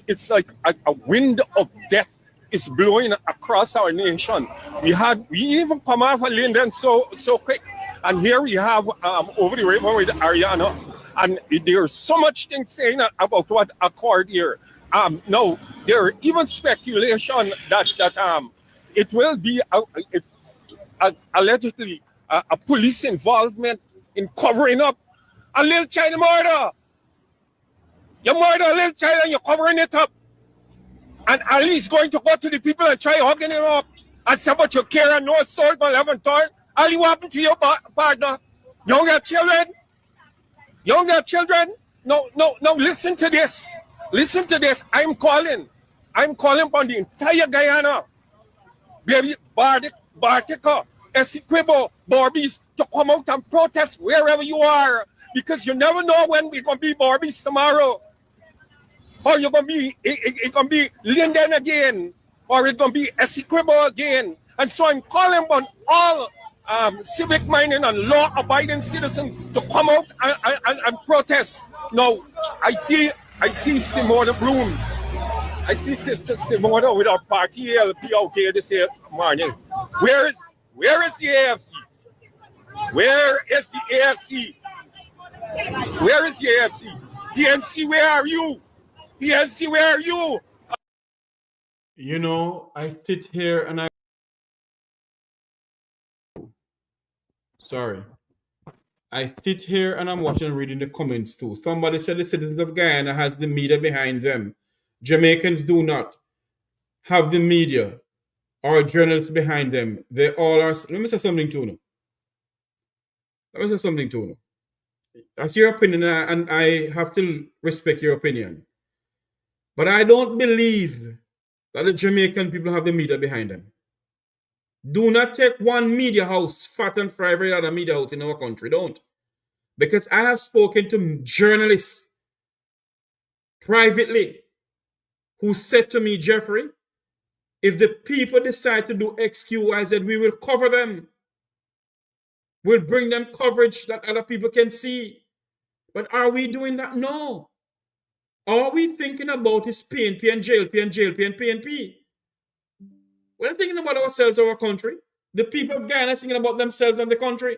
It's like a wind of death is blowing across our nation. We even come off a Linden so quick. And here we have over the river with Adrianna. And there's so much things saying about what occurred here. No, there are even speculation that it will be allegedly a police involvement in covering up a little child murder. You murder a little child and you're covering it up. And Ali is going to go to the people and try hugging him up and say, but you care and no sword, but 11 turn. Ali, what happened to your partner? Younger children? Younger children? No, listen to this. Listen to this. I'm calling upon the entire Guyana, baby, Bartica, Essequibo, Barbies, to come out and protest wherever you are, because you never know when we're going to be Barbies tomorrow. Or you're going to be, it's going to be Linden again, or it's going to be Essequibo again. And so I'm calling upon all civic-minded and law-abiding citizens to come out and protest. Now, I see Simone Brooms. I see Sister Simone with our party ALP out here this morning. Where is the AFC? Where is the AFC? Where is the AFC? PNC, where are you? PNC, where are you? You know, I sit here and I sit here and I'm watching and reading the comments too. Somebody said the citizens of Guyana has the media behind them. Jamaicans do not have the media or journalists behind them. They all are. Let me say something to you. That's your opinion, and I have to respect your opinion. But I don't believe that the Jamaican people have the media behind them. Do not take one media house, fat and fry every other media house in our country. Don't. Because I have spoken to journalists privately who said to me, Jeffrey, if the people decide to do X, Q, Y, Z, we will cover them. We'll bring them coverage that other people can see. But are we doing that? No. All we thinking about is PNP and jail, PNP. We're not thinking about ourselves or our country. The people of Guyana are thinking about themselves and the country.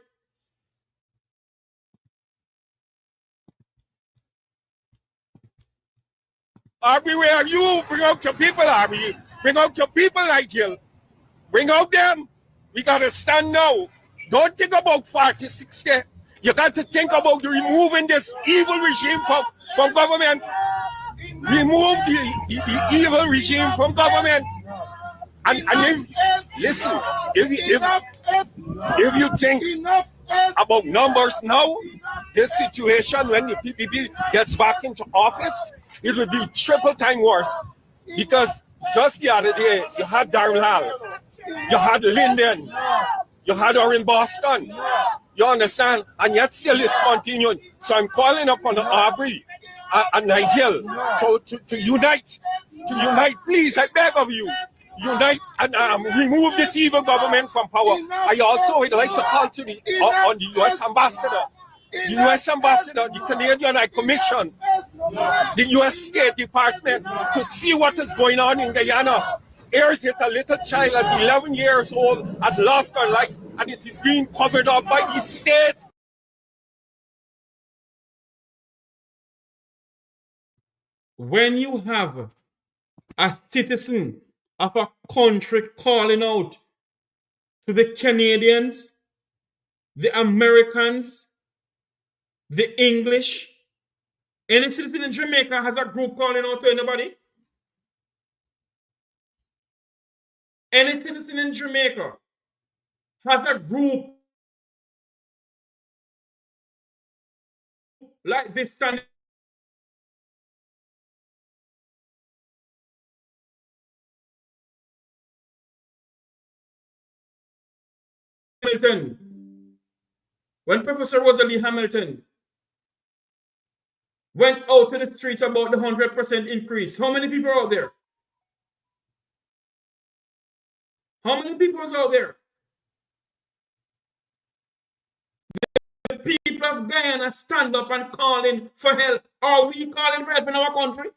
Arby, where are you? Bring out your people, Arby. Bring out your people, Nigel. Bring out them. We got to stand now. Don't think about 40, 60. You got to think about removing this evil regime from government. Remove the evil regime from government. And if you think about numbers now, this situation when the PPP gets back into office, it will be triple time worse. Because just the other day, you had Darrell, you had Linden, you had her in Boston. You understand? And yet still it's continuing. So I'm calling upon Aubrey and Nigel to unite. To unite, please, I beg of you. Unite and remove this evil government from power. I also would like to call to the U.S. ambassador. The U.S. ambassador, the Canadian High Commission, the U.S. State Department to see what is going on in Guyana. Here is it, a little child at 11 years old has lost her life and it is being covered up by the state. When you have a citizen of a country calling out to the Canadians, the Americans, the English, any citizen in Jamaica has a group calling out to anybody? Any citizen in Jamaica has a group like this standing Hamilton. When Professor Rosalie Hamilton went out to the streets about the 100% increase, how many people are out there? How many people was out there? The people of Guyana stand up and calling for help. Are we calling for help in our country?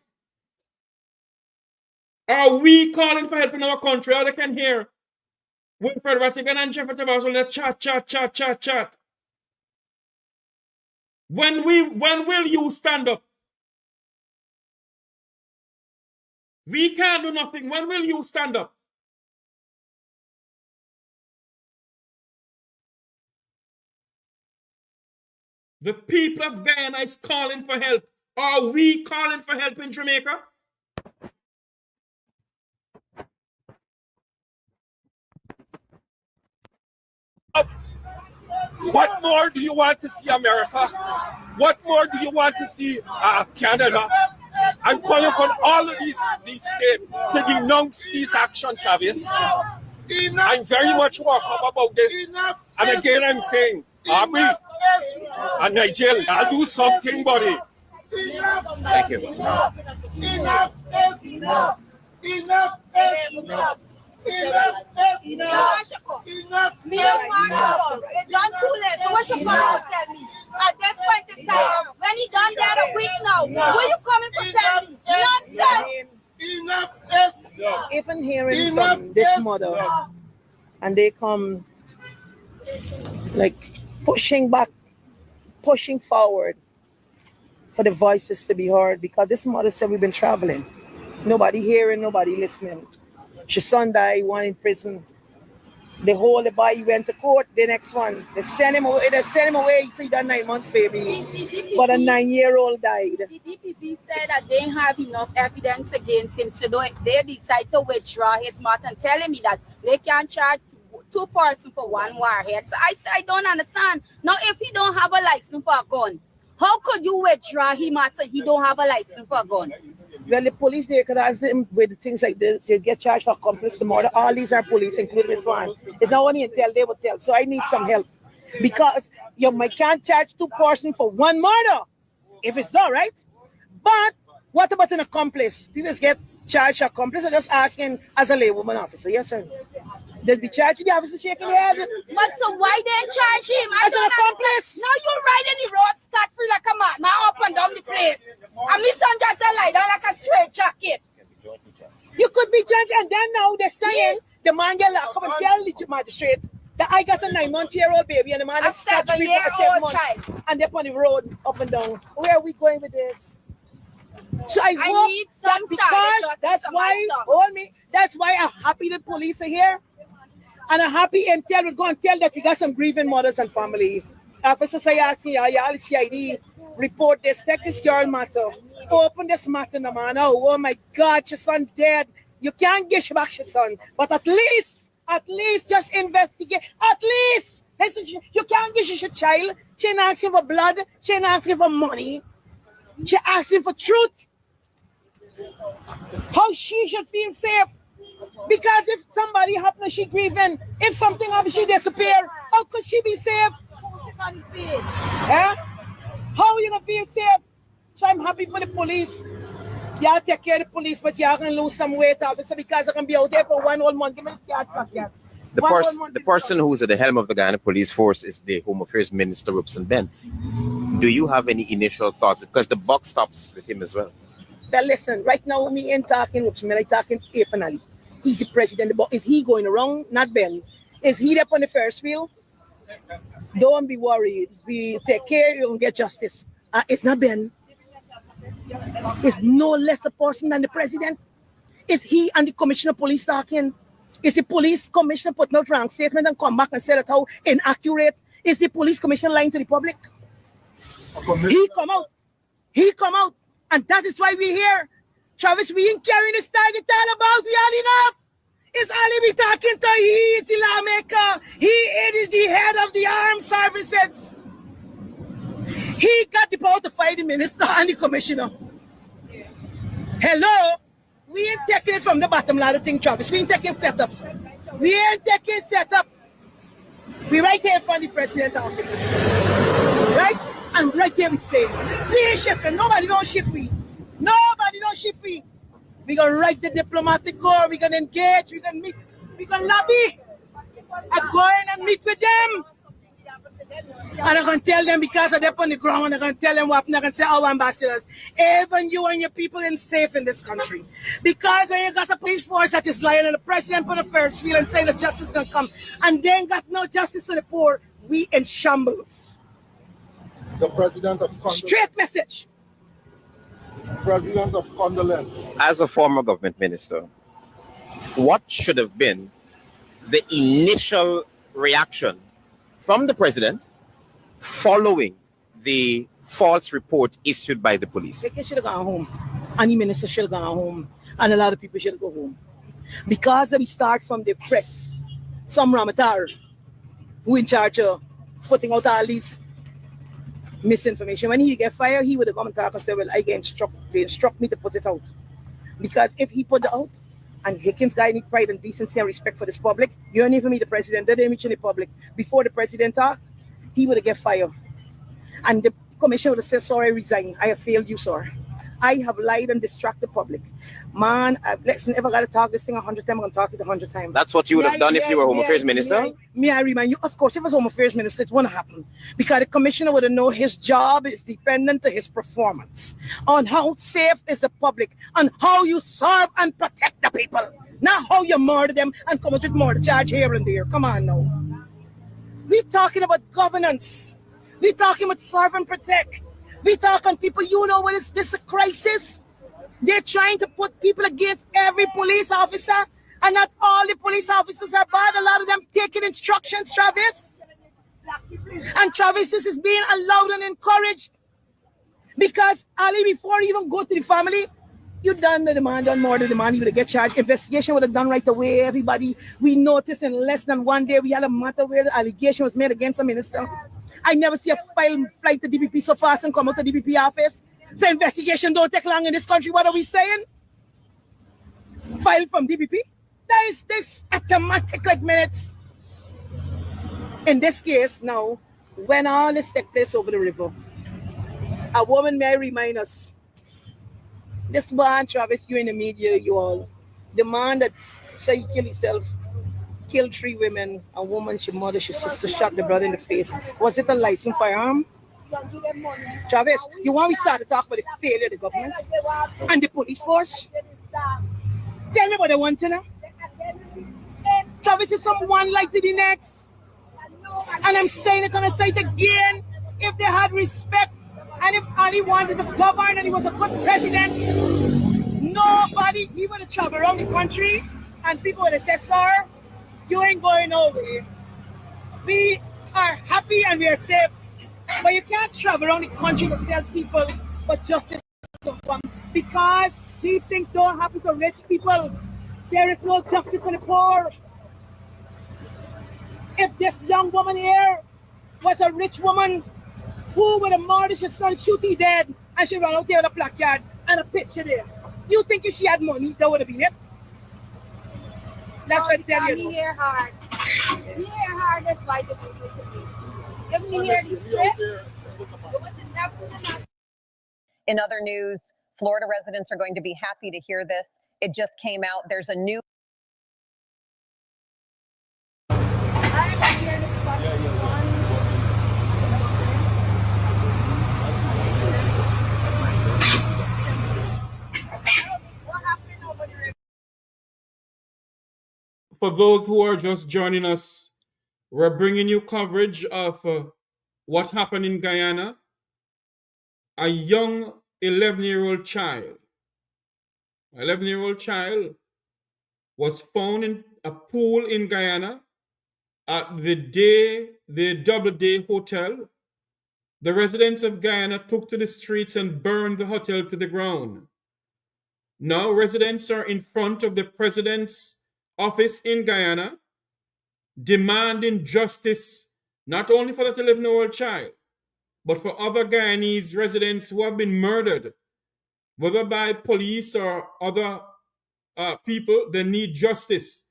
Are we calling for help in our country? All they can hear Wilfred Rattigan and Jeffrey Tavares on the chat. When will you stand up? We can't do nothing. When will you stand up? The people of Guyana is calling for help. Are we calling for help in Jamaica? What more do you want to see, America? What more do you want to see, Canada? I'm calling upon all of these states to denounce these actions, Travis. I'm very much welcome about this. And again, I'm saying, Aubrey and Nigel, I'll do something, buddy. Thank you. Enough is enough. Enough is enough. Enough. Me don't want to come. It's done too late. So what you coming to tell me? At this point in time, when he done that a week now, what you coming to tell me? Nonsense. Enough is enough. Even hearing from this mother, and they come like pushing back, pushing forward for the voices to be heard, because this mother said we've been traveling. Nobody hearing, nobody listening. Her son died, one in prison. The boy went to court, the next one. They sent him away, he said he got 9 months, baby. But a 9-year-old died. The DPP said that they have enough evidence against him, so they decide to withdraw his matter and telling me that they can't charge 2 persons for 1 warhead. So I said, I don't understand. Now, if he don't have a license for a gun, how could you withdraw him matter he don't have a license for a gun? Well, the police, they could ask them with things like this. You get charged for accomplice to murder. All these are police, including this one. It's not only until they will tell. So I need some help, because you can't charge 2 persons for 1 murder if it's not right. But what about an accomplice? People get charged for accomplice. I'm just asking as a laywoman officer. Yes, sir. They'll be charged. The officer shaking their head. But so why didn't charge him? As an accomplice. Now you riding the road scot-free like a man up and down the place. And my son just lie down like a straight jacket. You could be judged, and then now they're saying the man get locked up and tell the magistrate that I got a 9-month-old baby and the man is 7-year-old child. And they're on the road up and down. Where are we going with this? So I hope need some that, because that's why I'm happy the police are here. And I'm happy intel we're going to tell that we got some grieving mothers and family. Officer say asking y'all CID report this, take this girl matter. Open this matter, no man. Oh my God, your son dead. You can't get back your son, but at least just investigate. At least, you can't get your child. She ain't asking for blood. She ain't asking for money. She asking for truth. How she should feel safe. Because if somebody happen, she grieving. If something happens, she disappear. How could she be safe? How are you gonna feel safe? So I'm happy for the police. Y'all take care of the police, but y'all can lose some weight, officer, because I can be out there for 1 whole month. Give me the card back here. The person who's at the helm of the Guyana Police Force is the Home Affairs Minister, Robson Ben. Do you have any initial thoughts? Because the buck stops with him as well. But listen, right now, me ain't talking Robson, I'm talking finally. He's the president. Is he going around? Not Ben. Is he up on the first wheel? Don't be worried. We take care, you'll get justice. It's not Ben. It's no less a person than the president. Is he and the commissioner of police talking? Is the police commissioner putting out wrong statement and come back and say that how inaccurate? Is the police commissioner lying to the public? He come out. And that is why we're here. Travis, we ain't carrying this target all about. We all enough. It's Ali we talking to. He is the lawmaker. He is the head of the armed services. He got the power to fight the minister and the commissioner. Hello? We ain't taking it from the bottom ladder thing, Travis. We ain't taking setup. We ain't taking setup. We right here in front of the president's office. Right? And right here we stay. We ain't shifting. Nobody don't shift me. Nobody don't shift me. We're going to write the diplomatic corps. We're going to engage. We're going to meet. We're going to lobby. I'm going and meet with them. And I'm going to tell them because they're up on the ground. I'm going to tell them what I'm going to say, our ambassadors. Even you and your people ain't safe in this country. Because when you got a police force that is lying and the president put a first wheel and saying that justice is going to come, and then got no justice to the poor, we in shambles. The president of condolence. Straight message. President of condolence. As a former government minister, what should have been the initial reaction from the president following the false report issued by the police? They should have gone home. Any minister should have gone home. And a lot of people should have gone home. Because we start from the press. Some Ramatar who in charge of putting out all these misinformation. When he get fired, he would have come and talk and say, well, they instruct me to put it out. Because if he put it out, and Hickens guy need pride and decency and respect for this public, you don't even meet the president, they didn't mention the public. Before the president talk, he would have get fired. And the commission would have said, sorry, I resign. I have failed you, sir. I have lied and distracted the public. Man, listen, if I got to talk this thing 100 times, I'm going to talk it 100 times. That's what you would have done if you were Home Affairs Minister? May I remind you, of course, if I was Home Affairs Minister, it wouldn't happen. Because the commissioner would have known his job is dependent to his performance. On how safe is the public, on how you serve and protect the people. Not how you murder them and come up with murder charge here and there. Come on now. We're talking about governance. We're talking about serve and protect. We talk on people, you know what is this a crisis? They're trying to put people against every police officer, and not all the police officers are bad. A lot of them taking instructions, Travis. And Travis, this is being allowed and encouraged. Because Ali, before you even go to the family, you done the demand, done more than the demand, you would get charged. Investigation would have done right away. Everybody, we noticed in less than 1 day, we had a matter where the allegation was made against a minister. I never see a file fly to DPP so fast and come out to DPP office. So investigation don't take long in this country. What are we saying? File from DPP? That is this automatic like minutes. In this case now, when all this take place over the river, a woman may remind us, this man, Travis, you in the media, you all, the man that said he killed himself, killed 3 women, a woman, she mother, she sister, shot the brother in the face. Was it a licensed firearm? Travis, you want we start to talk about the failure of the government and the police force? Tell me what they want to know. Travis is from one like to the next. And I'm saying it and I say it again. If they had respect and if Ali wanted to govern and he was a good president, nobody, he would have traveled around the country and people would have said, sir, you ain't going nowhere. We are happy and we are safe. But you can't travel around the country to tell people but justice to come because these things don't happen to rich people. There is no justice for the poor. If this young woman here was a rich woman who would have murdered her son, shoot he dead, and she run out there with a placard and a picture there, you think if she had money, that would have been it? That's what I tell you. Me here hard. Me here hard, that's why they do it to me. If me here the strip, in other news, Florida residents are going to be happy to hear this. It just came out. There's a new For those who are just joining us, we're bringing you coverage of what happened in Guyana. A young 11-year-old child, was found in a pool in Guyana at the Doubleday Hotel. The residents of Guyana took to the streets and burned the hotel to the ground. Now residents are in front of the president's office in Guyana demanding justice not only for that 11-year-old child, but for other Guyanese residents who have been murdered, whether by police or other people. They need justice.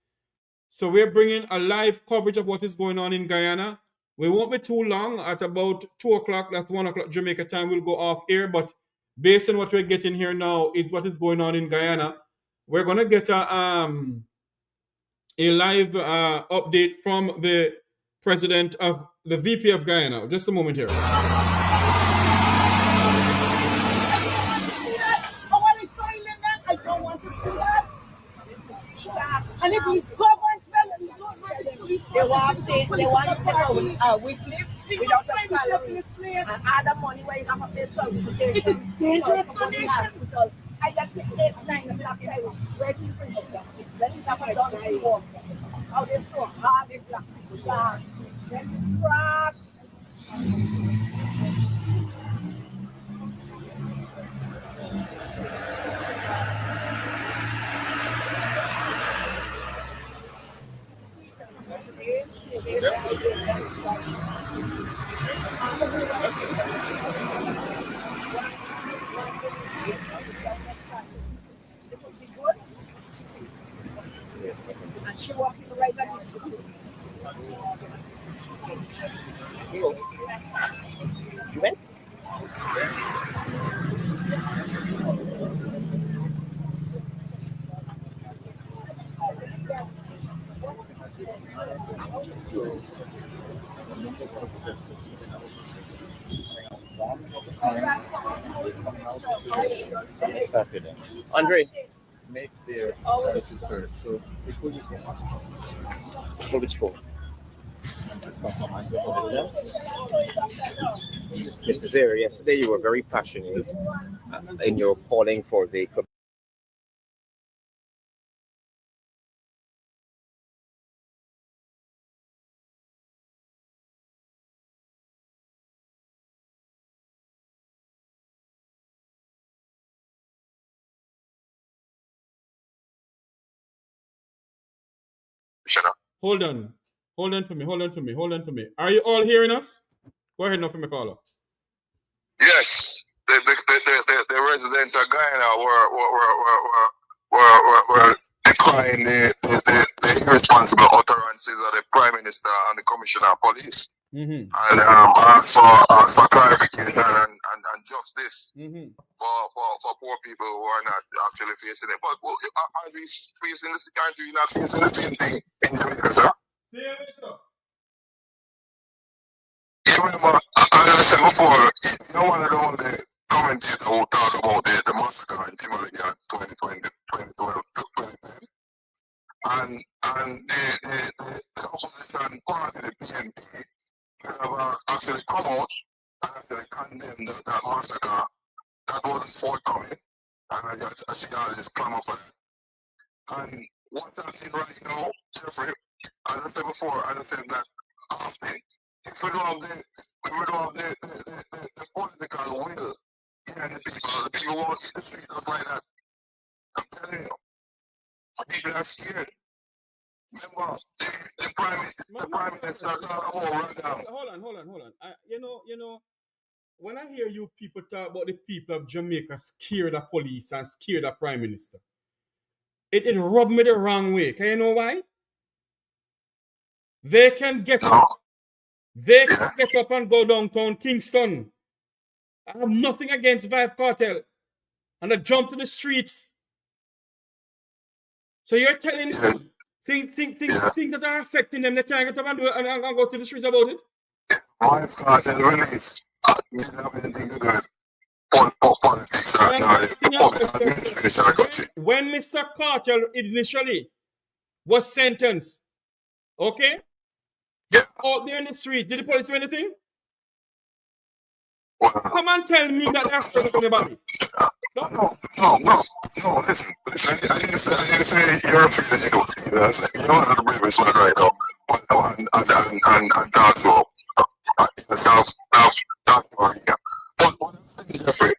So we're bringing a live coverage of what is going on in Guyana. We won't be too long. At about 2 o'clock, that's 1 o'clock Jamaica time, we'll go off air. But based on what we're getting here now is what is going on in Guyana. We're going to get a live update from the president of the VP of Guyana. Just a moment here. I don't want to see that. And if we govern, they want to take a weekly without a salary and other money where you have to pay service. It is dangerous condition. I left it 8, 9 o'clock. I was waiting for you. Then you have a dog to walk. How they so hard, it's like, then it's crack. And she walking right at the school. You went? Andre, make their necessary. So which phone? Mr. Zera, yesterday you were very passionate in your calling for the Hold on for me. Are you all hearing us? Go ahead now for me, caller. Yes, the residents of Guyana were decrying the irresponsible utterances of the Prime Minister and the Commissioner of Police. Mm-hmm. And asked for clarification and justice for poor people who are not actually facing it. But are we facing this? Aren't we not facing the same thing in Jamaica, sir? You remember, as I said before, you're one of the only commentators who talk about the massacre in Timor in 2010. And the opposition party, the PNP, have actually come out and actually condemned that massacre. That wasn't forthcoming. And I see all this clamor for that. And what's happening right now, Jeffrey, as I said before, as I said that often, if we don't have the political will behind the people won't hit the street just like that. I'm telling you. People are scared. Remember, the prime minister talk about run down. Hold on. You know, when I hear you people talk about the people of Jamaica scared of police and scared of prime minister, it rubbed me the wrong way. Can you know why? They can get up. They can get up and go downtown Kingston. I have nothing against Vibe Cartel. And I jump to the streets. So you're telling me things that are affecting them, they can't get up and do it and go to the streets about it? Vibe Cartel release. Didn't have anything to do with politics or when Mr. Cartel initially was sentenced, okay? Out there in the street, did the police do anything? Come and tell me that they're afraid of anybody. No, listen, I didn't say you're afraid to go to I said, you don't have to bring this one right now. And talk to But what I'm saying, Jeffrey,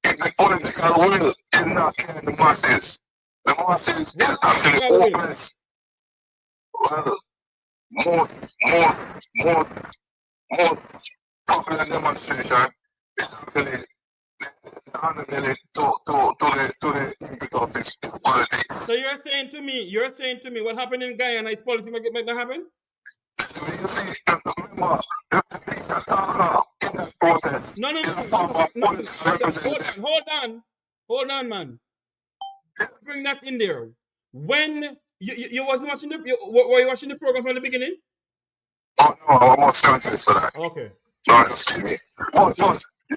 if the political will is not carrying the masses is actually hopeless. Well, more popular demonstration is actually handling to the impact of this politics. So you're saying to me what happened in Guyana is politics make that happen? You see, remember, the speaker talk in that protest. No. Hold on, man. Bring that in there. When you wasn't watching were you watching the program from the beginning? Oh no, I'm not sensitive to that. Okay. No, just kidding me. But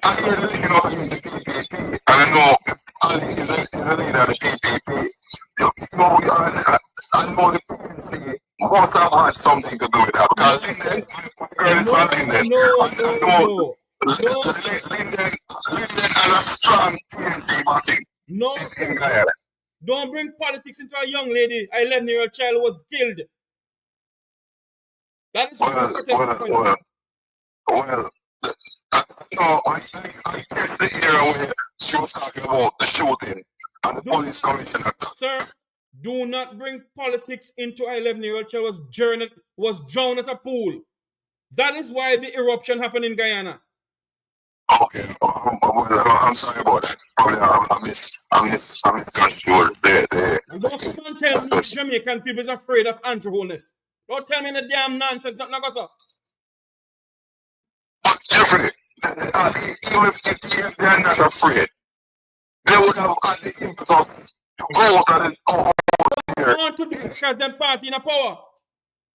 I hear the leader of the PPP, and I know Ali is a leader of the PPP. I know the PNP must have had something to do with that. Because Linden, my girl is not Linden. Linden and a strong PNP backing. No. Don't bring politics into a young lady. A 11-year-old child was killed. That is well, no, I guess the era where she was talking about the shooting and the police commissioner. Sir, do not bring politics into a 11-year-old child was drowned at a pool. That is why the eruption happened in Guyana. Okay, I'm sorry about that. Probably I misconstrued the. And don't come and tell me Jamaican people is afraid of anti-wholeness. Don't tell me the damn nonsense. Not go. Jeffrey, even if they're not afraid, they would have had the impetus to go out and want to discuss them party in a power.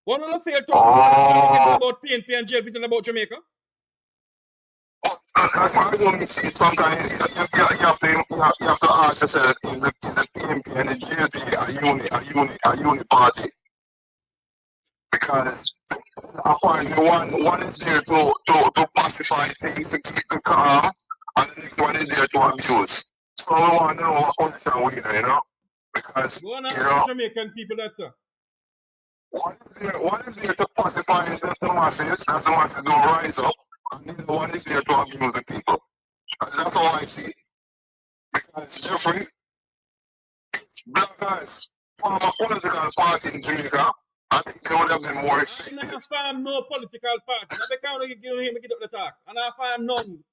One of the failed to about PNP and jail business about Jamaica. As far as we see it, sometimes you have to ask yourself, is the PNP and the JLP a unit party? Because apparently one is there to pacify things, to keep the calm, and the next one is there to abuse. So I want to know what position we're in, you know? Because, you know, Jamaican people, that's it. One is there to pacify the masses, that's the masses don't rise up, and the other one is there to abuse the people. And that's how I see it. Because, Jeffrey, black guys form a political party in Jamaica, I think they would have been more effective. I found no political party. I can't get up the talk. And I found none.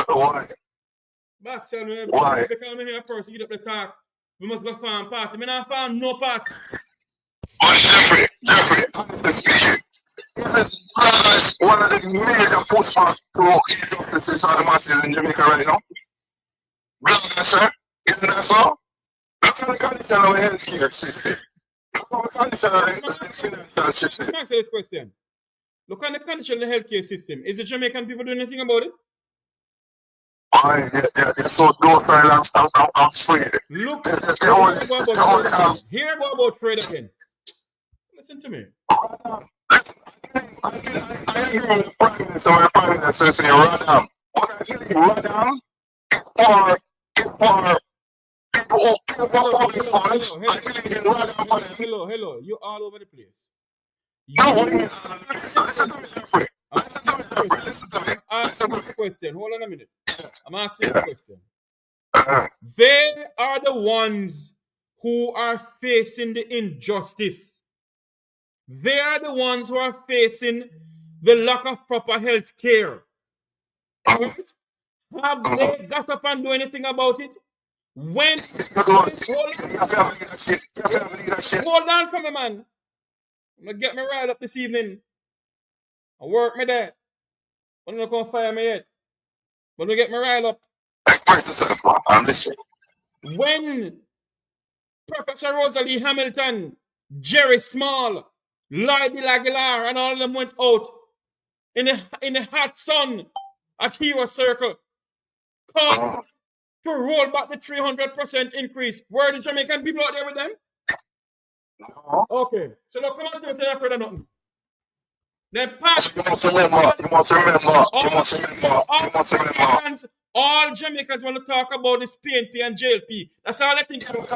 Why? Back, so why? They can't hear a person get up the talk. We must go find party. I found no party. But Jeffrey, honestly speaking, one of the major pushbacks to injustices are the masses in Jamaica right now. Brother, sir, isn't that so? Look at the condition of the healthcare system. Look at the condition of the financial system. Let me answer this question. Look at the condition of the healthcare system. Is the Jamaican people doing anything about it? They're so docile and afraid. Look, hear about afraid again. Listen to me. I agree with the Prime Minister when the Prime Minister saying Radam. But I think Radam is for people who care for public funds. I believe in Radam for them. Hello, you're all over the place. No, what do you mean? Listen to me, Jeffrey. Listen to me. Answer the question. Hold on a minute. I'm asking you a question. They are the ones who are facing the injustice. They are the ones who are facing the lack of proper health care. Right? Have they got up and do anything about it? When hold on for me, man. I'm gonna get me right up this evening. I work me there. I'm not gonna fire me yet. But we get me right up. I'm listening. When Professor Rosalie Hamilton, Jerry Small, Lloyd Aguilar, and all of them went out in the hot sun at Hero Circle, come to roll back the 300% increase. Were the Jamaican people out there with them? Okay, so now come on to me, say afraid of nothing. Then pass. All Jamaicans want to talk about this PNP and JLP. That's all I think. And they are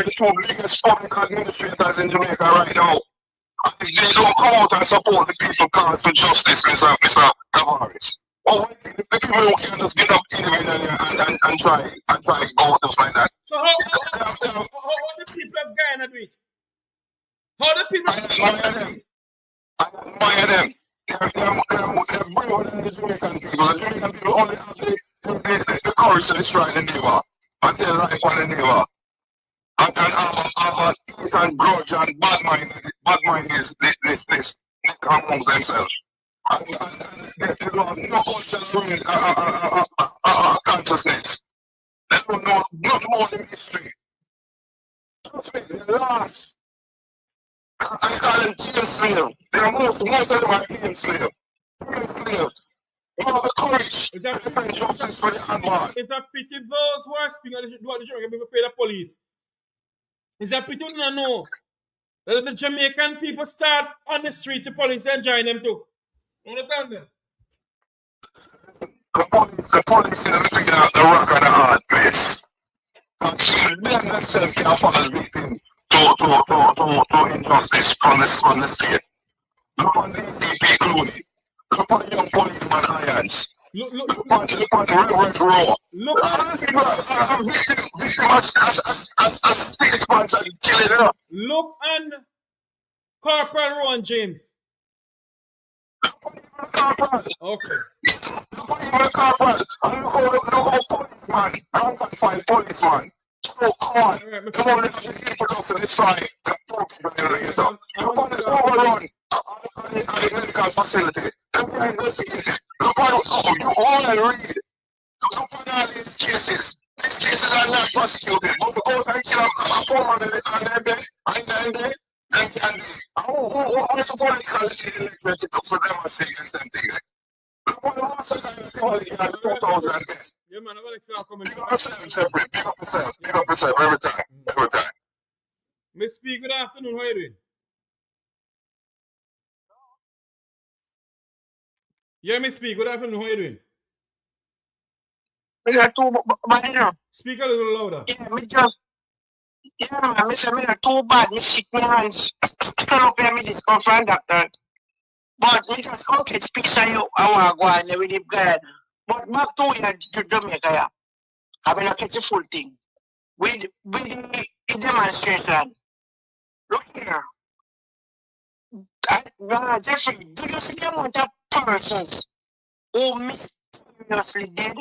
the two biggest public administrators in Jamaica right now. And if they don't come out and support the people calling for justice, Mr. Tavares, well, the people who can just get up individually and try to go just like that. So how the people of Guyana do it? How the people I admire them. They're braver than the Jamaican people. The Jamaican people only have the courage to destroy the neighbor and tell life on the neighbor. And grudge and bad mind is this amongst themselves. And they don't have no cultural consciousness. They don't know nothing more than history. Trust me, the last. I call them James slave. They are most of them are James slave. James slaves. You have the courage to defend justice for the unborn. It's a pity those who are speaking of what the Jamaican people pay the police. It's a pity to know that the Jamaican people start on the streets, the police and join them too. You understand that? The police is looking at the rock and the hard place. And them themselves can't fall victim to injustice from the state. Look on the DP Clooney. Look on young policeman Irons. Look on Reverend Rowe. Look on people are victim as state sponsor killing her. Look on Corporal Rowan James. Okay. Look on Corporal. And look how policeman. I don't find policeman. So on. Come on, let's get people up to this side. Look on the overrun at the medical facility. Look on you all read. Look on all these cases. These cases are not prosecuted. But the court can kill a poor man and then how is the police elected for them to say the same thing? Look on the massacre in 2010. Yeah, man, I'm coming. Big up yourself every time. Miss P, good afternoon. How are you doing? Yeah, Miss P, good afternoon. How are you doing? Speak a little louder. Yeah, man, I say, too bad, me sick my hands. Turn up here, me this come from doctor. But me just okay to picture you, I want to go and with the blood. But back to Jamaica, yeah. I mean, I get the full thing. With the demonstration. Look here. Jeffrey, do you see the amount of persons who mysteriously dead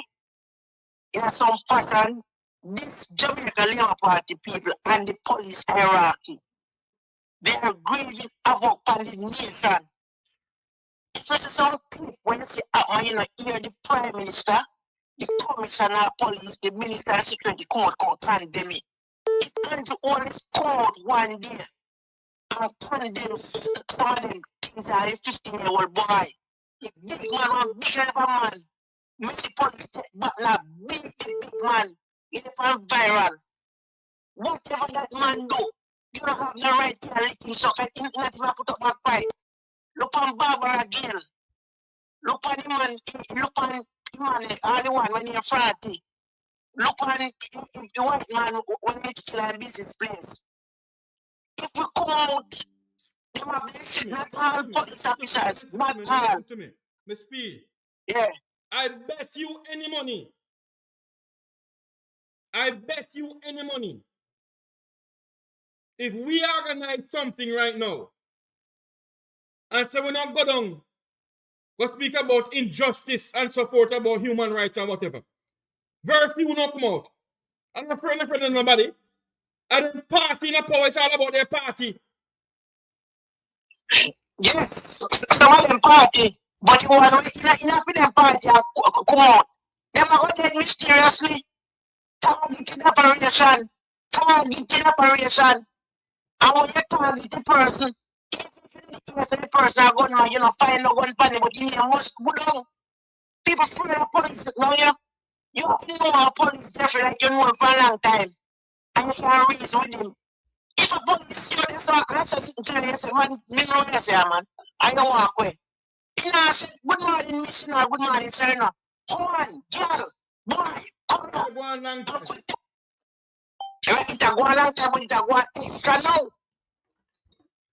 in some pattern? This Jamaica Labour Party people and the police hierarchy, they are grieving havoc on the nation. If you see some clip when you see you know, hear the Prime Minister, the Commissioner of Police, the Minister of Security Court condemn it. It can do only code one day and condemn some of them things are a 15-year-old boy. The big man or bigger of a man. Missy police but now big man. It's viral. Whatever that man do, you don't have the right to let him suck it. Not even put up that fight. Look on Barbara Gill. Look on him and all the one when you're 40. Look on the white man when you kill a business place. If you come out, they will be not all police officers, not all. To me, Miss P. Yeah. I bet you any money. I bet you any money. If we organize something right now, and say we not go down, go speak about injustice and support about human rights and whatever, very few will not come out. I'm not afraid of nobody. And then party in the power, it's all about their party. Yes, some of them party, but you want to in a them party and come out. Them are going to mysteriously targeting operation. And when you target the person, if the person are going to, you know, find no one funny, but you must go down. People afraid of police now, you know a police definitely like you know him for a long time. And you can reason with him. If a police you this answer to you, say, man, me know you say, man, I don't walk away. You know, I said, good morning, miss, no, good morning, sir, no. Come on, girl, boy, come on. Go on long time. It a go a long time, but it a go extra now.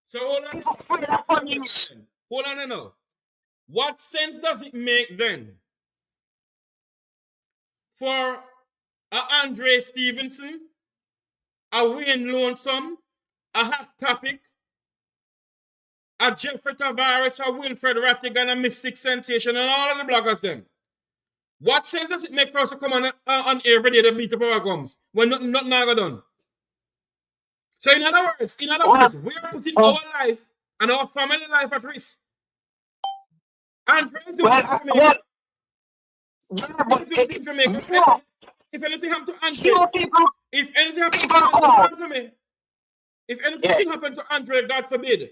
So hold on. People afraid of police. Hold on now. What sense does it make then for a Andre Stevenson, a Wayne Lonesome, a Hot Topic, a Jeffrey Tavares, a Wilfred Rattigan, a Mystic Sensation, and all of the bloggers them? What sense does it make for us to come on air every day to beat up our gums when nothing ever done? So in other words, we are putting our life and our family life at risk. And trying to if anything happened to Andre, if anything happened to Andre, God forbid,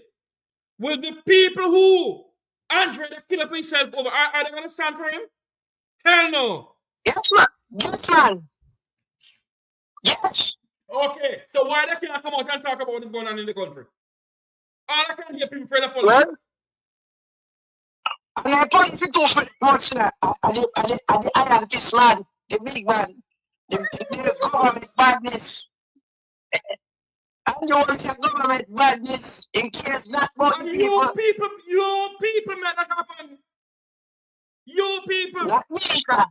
will the people who Andre that kill up himself over, are they going to stand for him? Hell no. Yes, man. Yes, man. Yes. Okay, so why they can't come out and talk about what's going on in the country? All I can hear people afraid of police. And I police too for much, the iron fist man, the big man, the government badness. And you want the government badness in case not about the people. You people make that happen. You people. Not me, sir.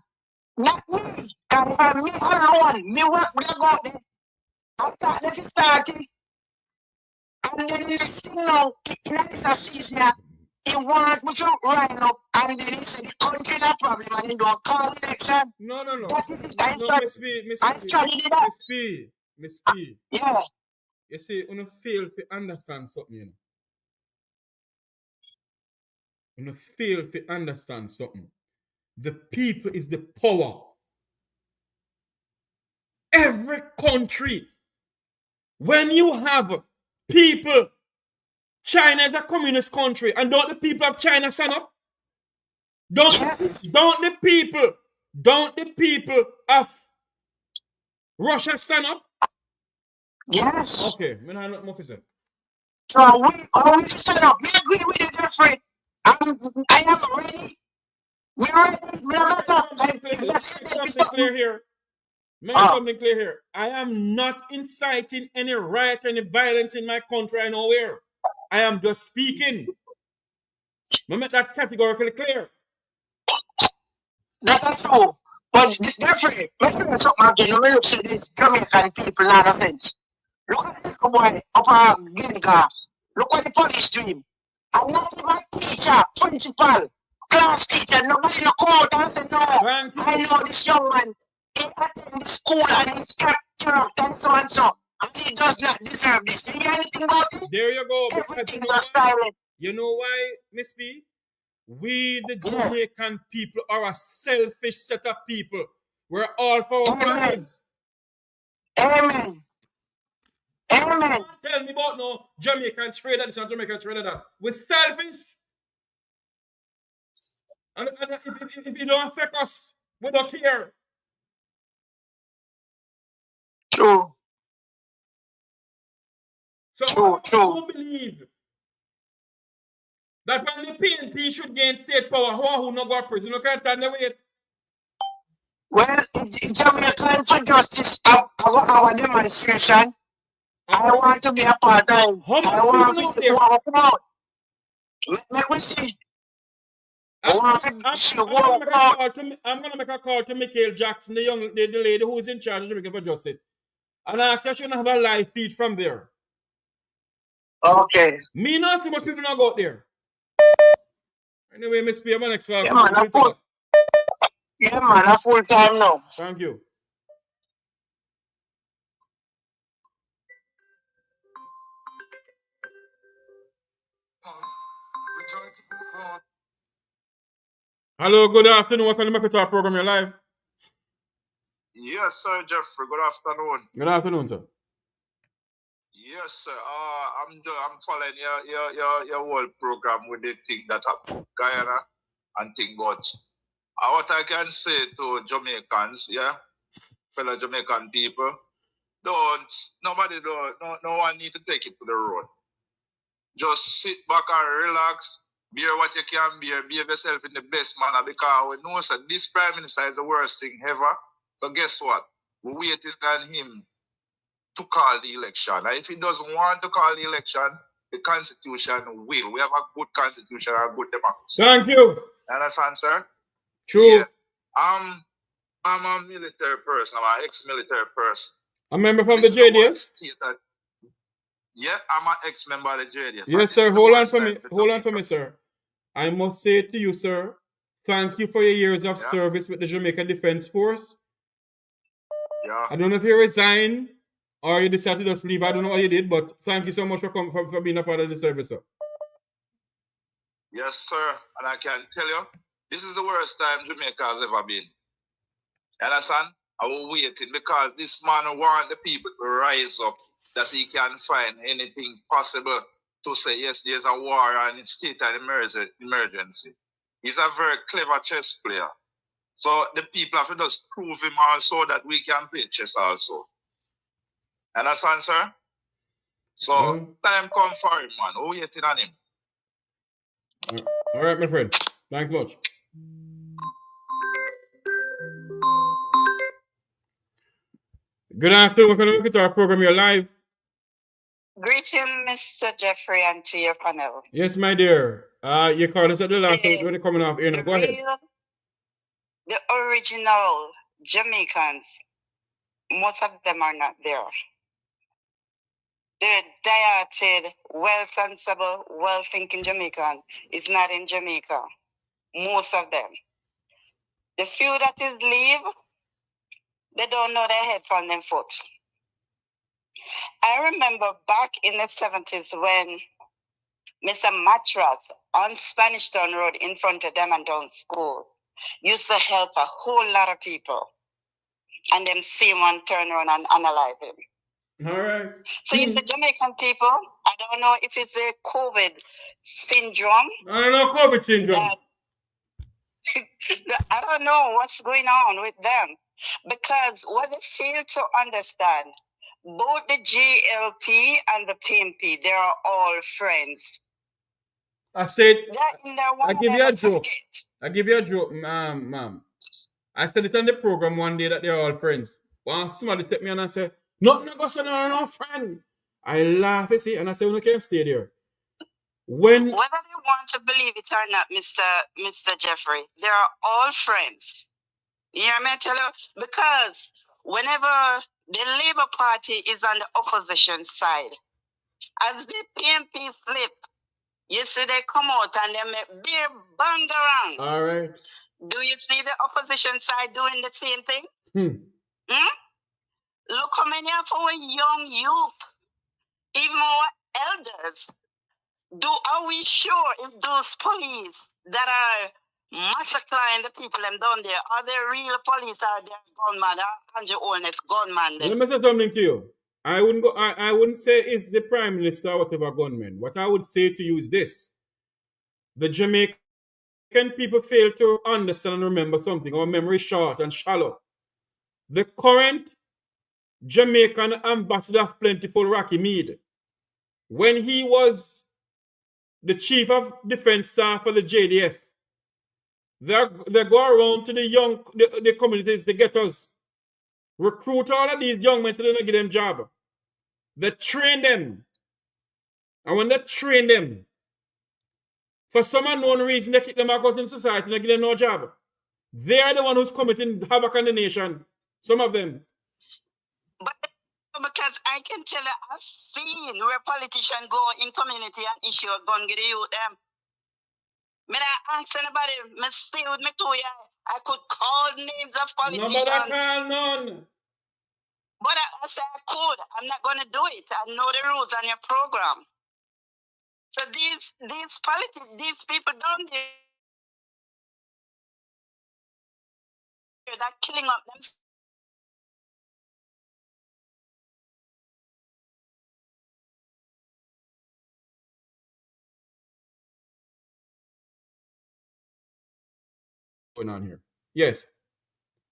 Not me. And me alone, me work with the government. I start the starting. And then the next thing now, in this season, he want me to rise up, and then he said the country is a problem, and he don't call election. No. That is it. Miss P. Yeah. You see, you fail to understand something, you know. You fail to understand something. The people is the power. Every country, when you have people, China is a communist country, and don't the people of China stand up? Don't the people of Russia stand up? Yes. Okay, I have nothing more to say. So we always stand up. We agree with it, Jeffrey. I am ready. We're ready. Something clear here. Something clear here. I am not inciting any riot, any violence in my country nowhere. I am just speaking. I make that categorically clear. That's true. But Jeffrey, let me say something again. When you say this Jamaican people, not offense. Look at the little boy up Guinea Grass. Look what the police do him. And not even teacher, principal, class teacher, nobody no come out and say, no, I know this young man. He attend the school and he's character and so and so. And he does not deserve this. Do you hear anything about it? There you go. Everything was silent. You know why, Miss P? We, the Jamaican people, are a selfish set of people. We're all for our lives. Amen. Amen. Tell me about no Jamaicans afraid of this and Jamaicans afraid of that. We're selfish. And if it don't affect us, we don't care. True. So I don't believe that when the PNP should gain state power, who not go to prison, you can't turn the wait. Well, Jamaican for justice, our demonstration, I want to be a part of it. I want to come out. Let me see. I'm gonna make a call to Michael Jackson, the lady who is in charge of Jamaica for Justice, and I ask her she have a live feed from there. Okay. Me not so much people not go out there. Anyway, Miss P, I'm next call. Yeah, man, I'm full time now. Thank you. Hello, good afternoon. Welcome to the Motorcar program. You're live. Yes, sir, Jeffrey. Good afternoon. Good afternoon, sir. Yes, sir. I'm following your whole program with the thing that happened Guyana and thing, but what I can say to Jamaicans, fellow Jamaican people, no one need to take it to the road. Just sit back and relax, bear what you can bear, behave yourself in the best manner, because we know that this Prime Minister is the worst thing ever. So guess what? We're waiting on him to call the election. And if he doesn't want to call the election, the Constitution will. We have a good Constitution and a good democracy. Thank you. Understand, sir? True. Yeah. I'm a military person. I'm an ex-military person. A member from the JDS? Yeah, I'm an ex-member of the JDS. Yes, sir. Hold on for me. Hold on for me, sir. I must say to you, sir, thank you for your years of service with the Jamaica Defense Force. Yeah. I don't know if you resigned or you decided to just leave. I don't know what you did, but thank you so much for being a part of the service, sir. Yes, sir. And I can tell you, this is the worst time Jamaica has ever been. You understand? I was waiting because this man wants the people to rise up, that he can find anything possible to say, yes, there's a war and it's state of emergency. He's a very clever chess player. So the people have to just prove him also that we can play chess also. Understand, sir? So time come for him, man. We're waiting on him. All right, my friend. Thanks much. Good afternoon. Welcome to our program. You're live. Greeting, Mr. Jeffrey, and to your panel. Yes, my dear. You called us at the last when you're coming off here. Go ahead. The original Jamaicans, most of them are not there. The dieted, well-sensible, well-thinking Jamaican is not in Jamaica. Most of them. The few that is leave, they don't know their head from their foot. I remember back in the 70s when Mr. Matras on Spanish Town Road in front of Diamond School used to help a whole lot of people. And them see one turn around and analyze him. All right. So if the Jamaican people, I don't know if it's a COVID syndrome. I don't know COVID syndrome. I don't know what's going on with them. Because what they fail to understand, both the GLP and the PMP, they are all friends. I said, I give you a joke. I give you a joke, ma'am. I said it on the program one day that they're all friends. Once somebody take me on and say, nothing goes on, no friend. I laugh, you see, and I say, we can't stay there. Whether they want to believe it or not, Mr. Jeffrey, they are all friends. You hear me tell you? Because whenever the Labour Party is on the opposition side, as the PMP slip, you see they come out and they make beer bang around. All right. Do you see the opposition side doing the same thing? Look how many of our young youth, even our elders, are we sure if those police that are massacring the people them down there, are they real police or they gunman or Andrew Holness gunman? Let me say something to you. I wouldn't say it's the Prime Minister or whatever gunman. What I would say to you is this. The Jamaican people fail to understand and remember something. Our memory is short and shallow. The current Jamaican ambassador of Plentiful, Rocky Mead, when he was the chief of defense staff for the JDF, they go around to the communities, the ghettos, recruit all of these young men so they don't give them job. They train them. And when they train them, For some unknown reason, they kick them out in society and they give them no job. They are the one who's committing havoc on the nation. Some of them. But because I can tell you, I've seen where politicians go in community and issue a gun get the youth them. Me not ask anybody, me stay with me too, yeah. I could call names of politicians. Nobody call none. But I said I could. I'm not gonna do it. I know the rules on your program. So these people down there that killing up them. Going on here. Yes.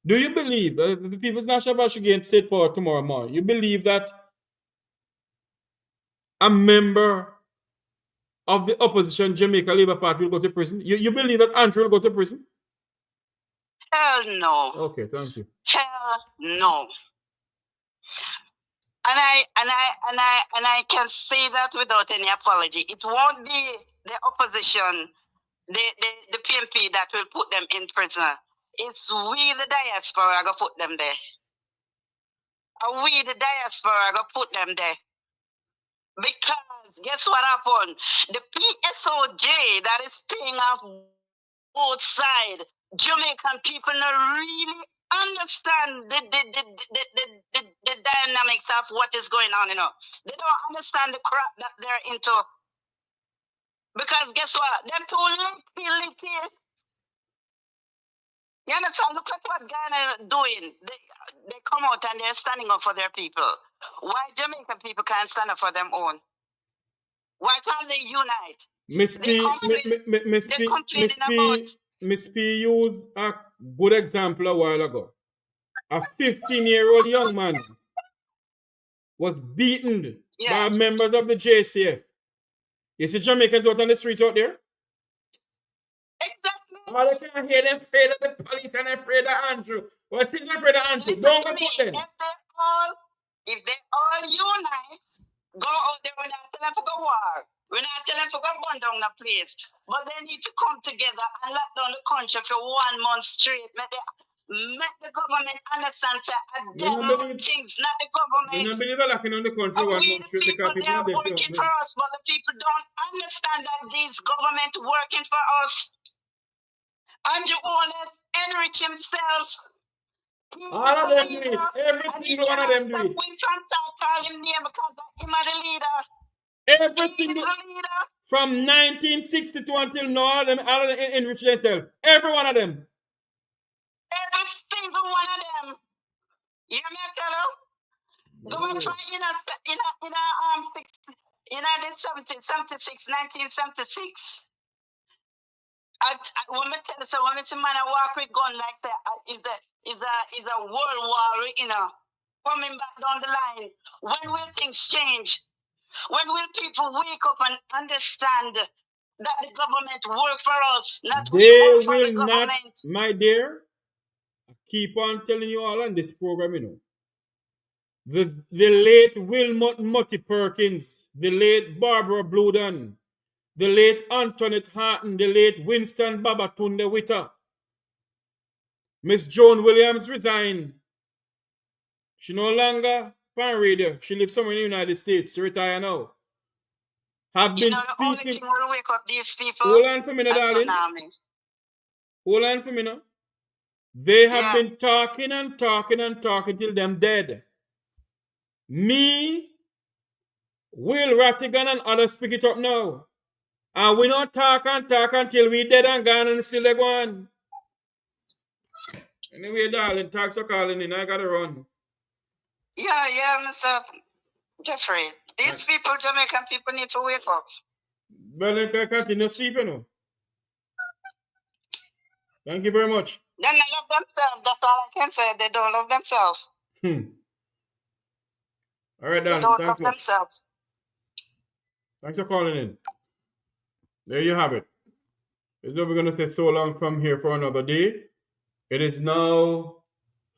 Do you believe that the People's National Bank should gain state power tomorrow morning? You believe that a member of the opposition Jamaica Labour Party will go to prison? You believe that Andrew will go to prison? Hell no. Okay, thank you. Hell no. And I can say that without any apology. It won't be the opposition, the PMP that will put them in prison. It's we the diaspora gonna put them there. And we the diaspora gonna put them there. Because guess what happened? The PSOJ that is paying off both sides, Jamaican people don't really understand the dynamics of what is going on, you know. They don't understand the crap that they're into. Because guess what? Them too licky. You understand? Look at what Guyana doing. They come out and they're standing up for their people. Why Jamaican people can't stand up for them own? Why can't they unite? Miss P used a good example a while ago. A 15-year-old young man was beaten by members of the JCF. You see Jamaicans out on the streets out there? Exactly. All they can't hear them afraid of the police and afraid of Andrew. Well, she's not afraid of Andrew. Don't go put them. If they all unite, go out there, we're not telling them to go war. We're not telling them to go burn down the place. But they need to come together and lock down the country for 1 month straight. Make the government understand that them things, not the government. They don't believe in locking down the country 1 month straight because people are working for us, but the people don't understand that these government working for us. Andrew Oles enrich himself. All of them do it. Every single one of them do it. We from call him name because him are the leader. Every single from 1962 until now, all of them enrich themselves. Every one of them. Every single one of them. You hear me tell you? Going from in 1976. When me tell you, so when me see man a walk with gun like that, is a world war, you know, coming back down the line. When will things change? When will people wake up and understand that the government works for us, not we work for the government? My dear, I keep on telling you all on this program, you know. The late Wilmot Mutty Perkins, the late Barbara Bluden, the late Antoinette Harton, the late Winston Babatunde Witter. Miss Joan Williams resigned. She no longer on radio. She lives somewhere in the United States. She retired now. Have been the only thing will wake up these people. Hold on for me now, darling. Hold on for me now. They have been talking and talking and talking till them dead. Me, Will Rattigan and others pick it up now. And we don't talk and talk until we dead and gone and still they go on. Anyway, darling, thanks for calling in. I gotta run. Yeah, Mr. Jeffrey. These people, Jamaican people, need to wake up. But they can continue sleeping now. Thank you very much. They don't love themselves. That's all I can say. They don't love themselves. All right, darling. They don't love themselves. Thanks for calling in. There you have it. It's not going to stay so long from here for another day. It is now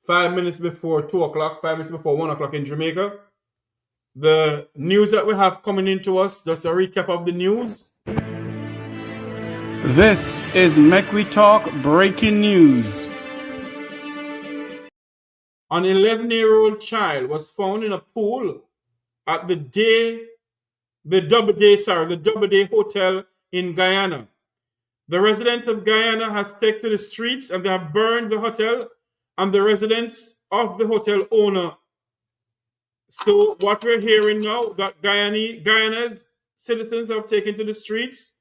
5 minutes before 2 o'clock, 5 minutes before 1 o'clock in Jamaica. The news that we have coming into us, just a recap of the news. This is Make We Talk Breaking News. An 11-year-old child was found in a pool at the Doubleday Hotel in Guyana. The residents of Guyana has taken to the streets and they have burned the hotel and the residents of the hotel owner. So what we're hearing now, that Guyana's citizens have taken to the streets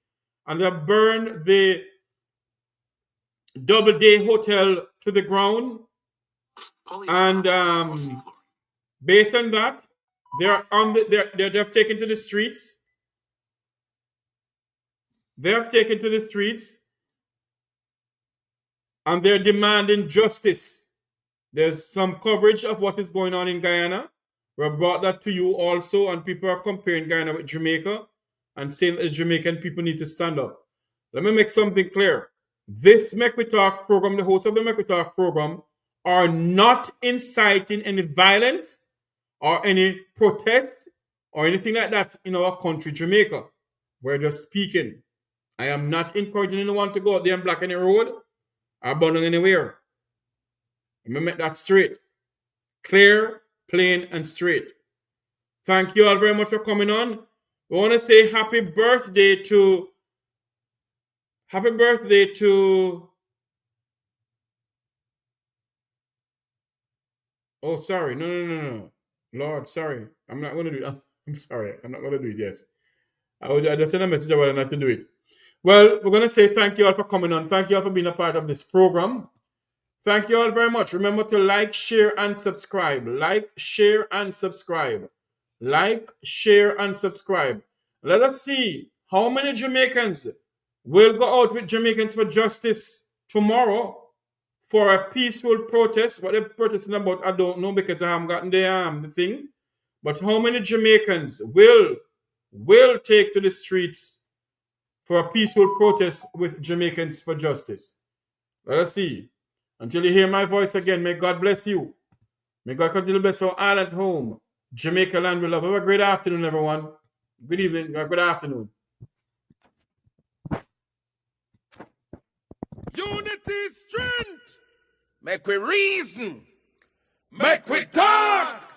and they have burned the Doubleday Hotel to the ground. And based on that, they have taken to the streets. They have taken to the streets and they're demanding justice. There's some coverage of what is going on in Guyana. We brought that to you also, and people are comparing Guyana with Jamaica and saying that the Jamaican people need to stand up. Let me make something clear. This Make We Talk program, the hosts of the Make We Talk program, are not inciting any violence or any protest or anything like that in our country, Jamaica. We're just speaking. I am not encouraging anyone to go out there and block any road or burn anywhere. Let me make that straight. Clear, plain, and straight. Thank you all very much for coming on. We want to say happy birthday to oh, sorry. No. Lord, sorry. I'm not going to do it. I'm sorry. I'm not going to do it. Yes. I just sent a message about not to do it. Well, we're going to say thank you all for coming on. Thank you all for being a part of this program. Thank you all very much. Remember to like, share, and subscribe. Like, share, and subscribe. Like, share, and subscribe. Let us see how many Jamaicans will go out with Jamaicans for Justice tomorrow for a peaceful protest. What they're protesting about, I don't know because I haven't gotten the thing. But how many Jamaicans will take to the streets for a peaceful protest with Jamaicans for Justice? Let us see. Until you hear my voice again, may God bless you. May God continue to bless our island home, Jamaica land we love. Have a great afternoon, everyone. Good evening, good afternoon. Unity, strength. Make we reason. Make we talk.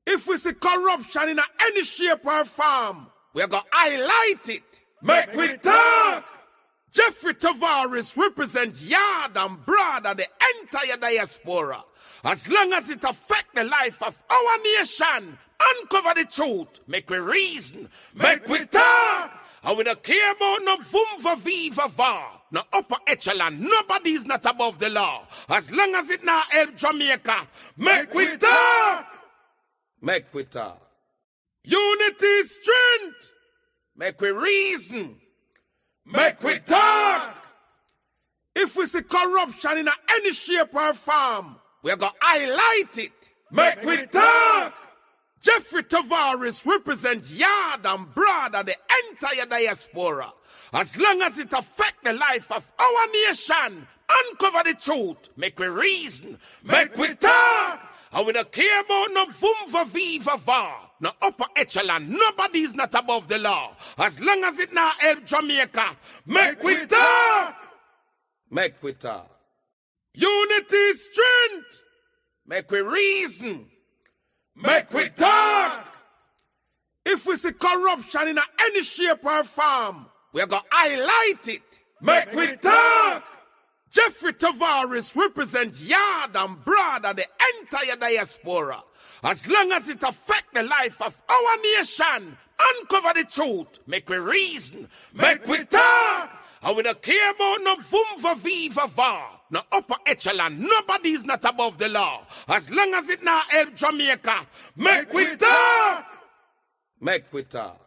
If we see corruption in any shape or form, we're going to highlight it. Make we talk. Jeffrey Tavares represents yard and broad and the entire diaspora. As long as it affects the life of our nation, uncover the truth, make we reason, make we talk. And we don't care about no vumva viva va, no upper echelon, nobody is not above the law. As long as it not help Jamaica, make we talk. Make we talk. Unity, strength, make we reason. Make we talk. If we see corruption in any shape or form, we're going to highlight it. Make we talk. Jeffrey Tavares represents yard and broad and the entire diaspora. As long as it affects the life of our nation, uncover the truth, make we reason, make we talk. And we don't care about no vumva viva va, no upper echelon, nobody is not above the law. As long as it not help Jamaica, make we talk. Make we talk. Unity, strength, make we reason, make we talk. If we see corruption in any shape or form, we're going to highlight it. Make we talk. Jeffrey Tavares represents yard and broad and the entire diaspora. As long as it affects the life of our nation, uncover the truth, make we reason, make we talk. And we don't care about no vumva viva va, no upper echelon, nobody is not above the law. As long as it not help Jamaica, make we talk. Make we talk.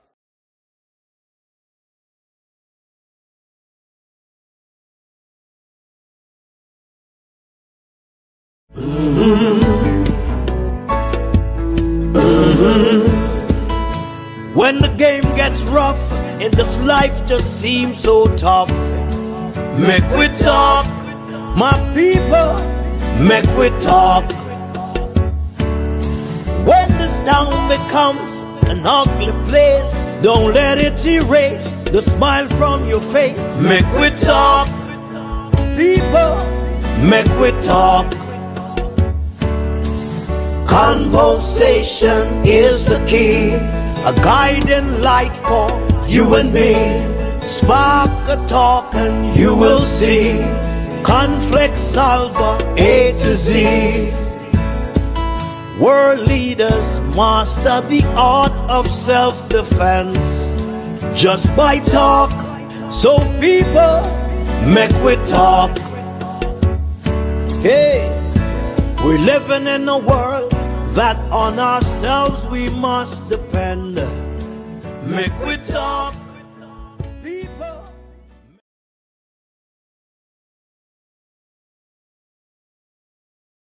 When the game gets rough and this life just seems so tough, make we talk, my people, make we talk. When this town becomes an ugly place, don't let it erase the smile from your face. Make we talk, people, make we talk. Conversation is the key, a guiding light for you and me. Spark a talk and you will see. Conflict solver A to Z. World leaders master the art of self-defense just by talk. So people, make we talk. Hey, we're living in a world that on ourselves we must depend. Make we talk.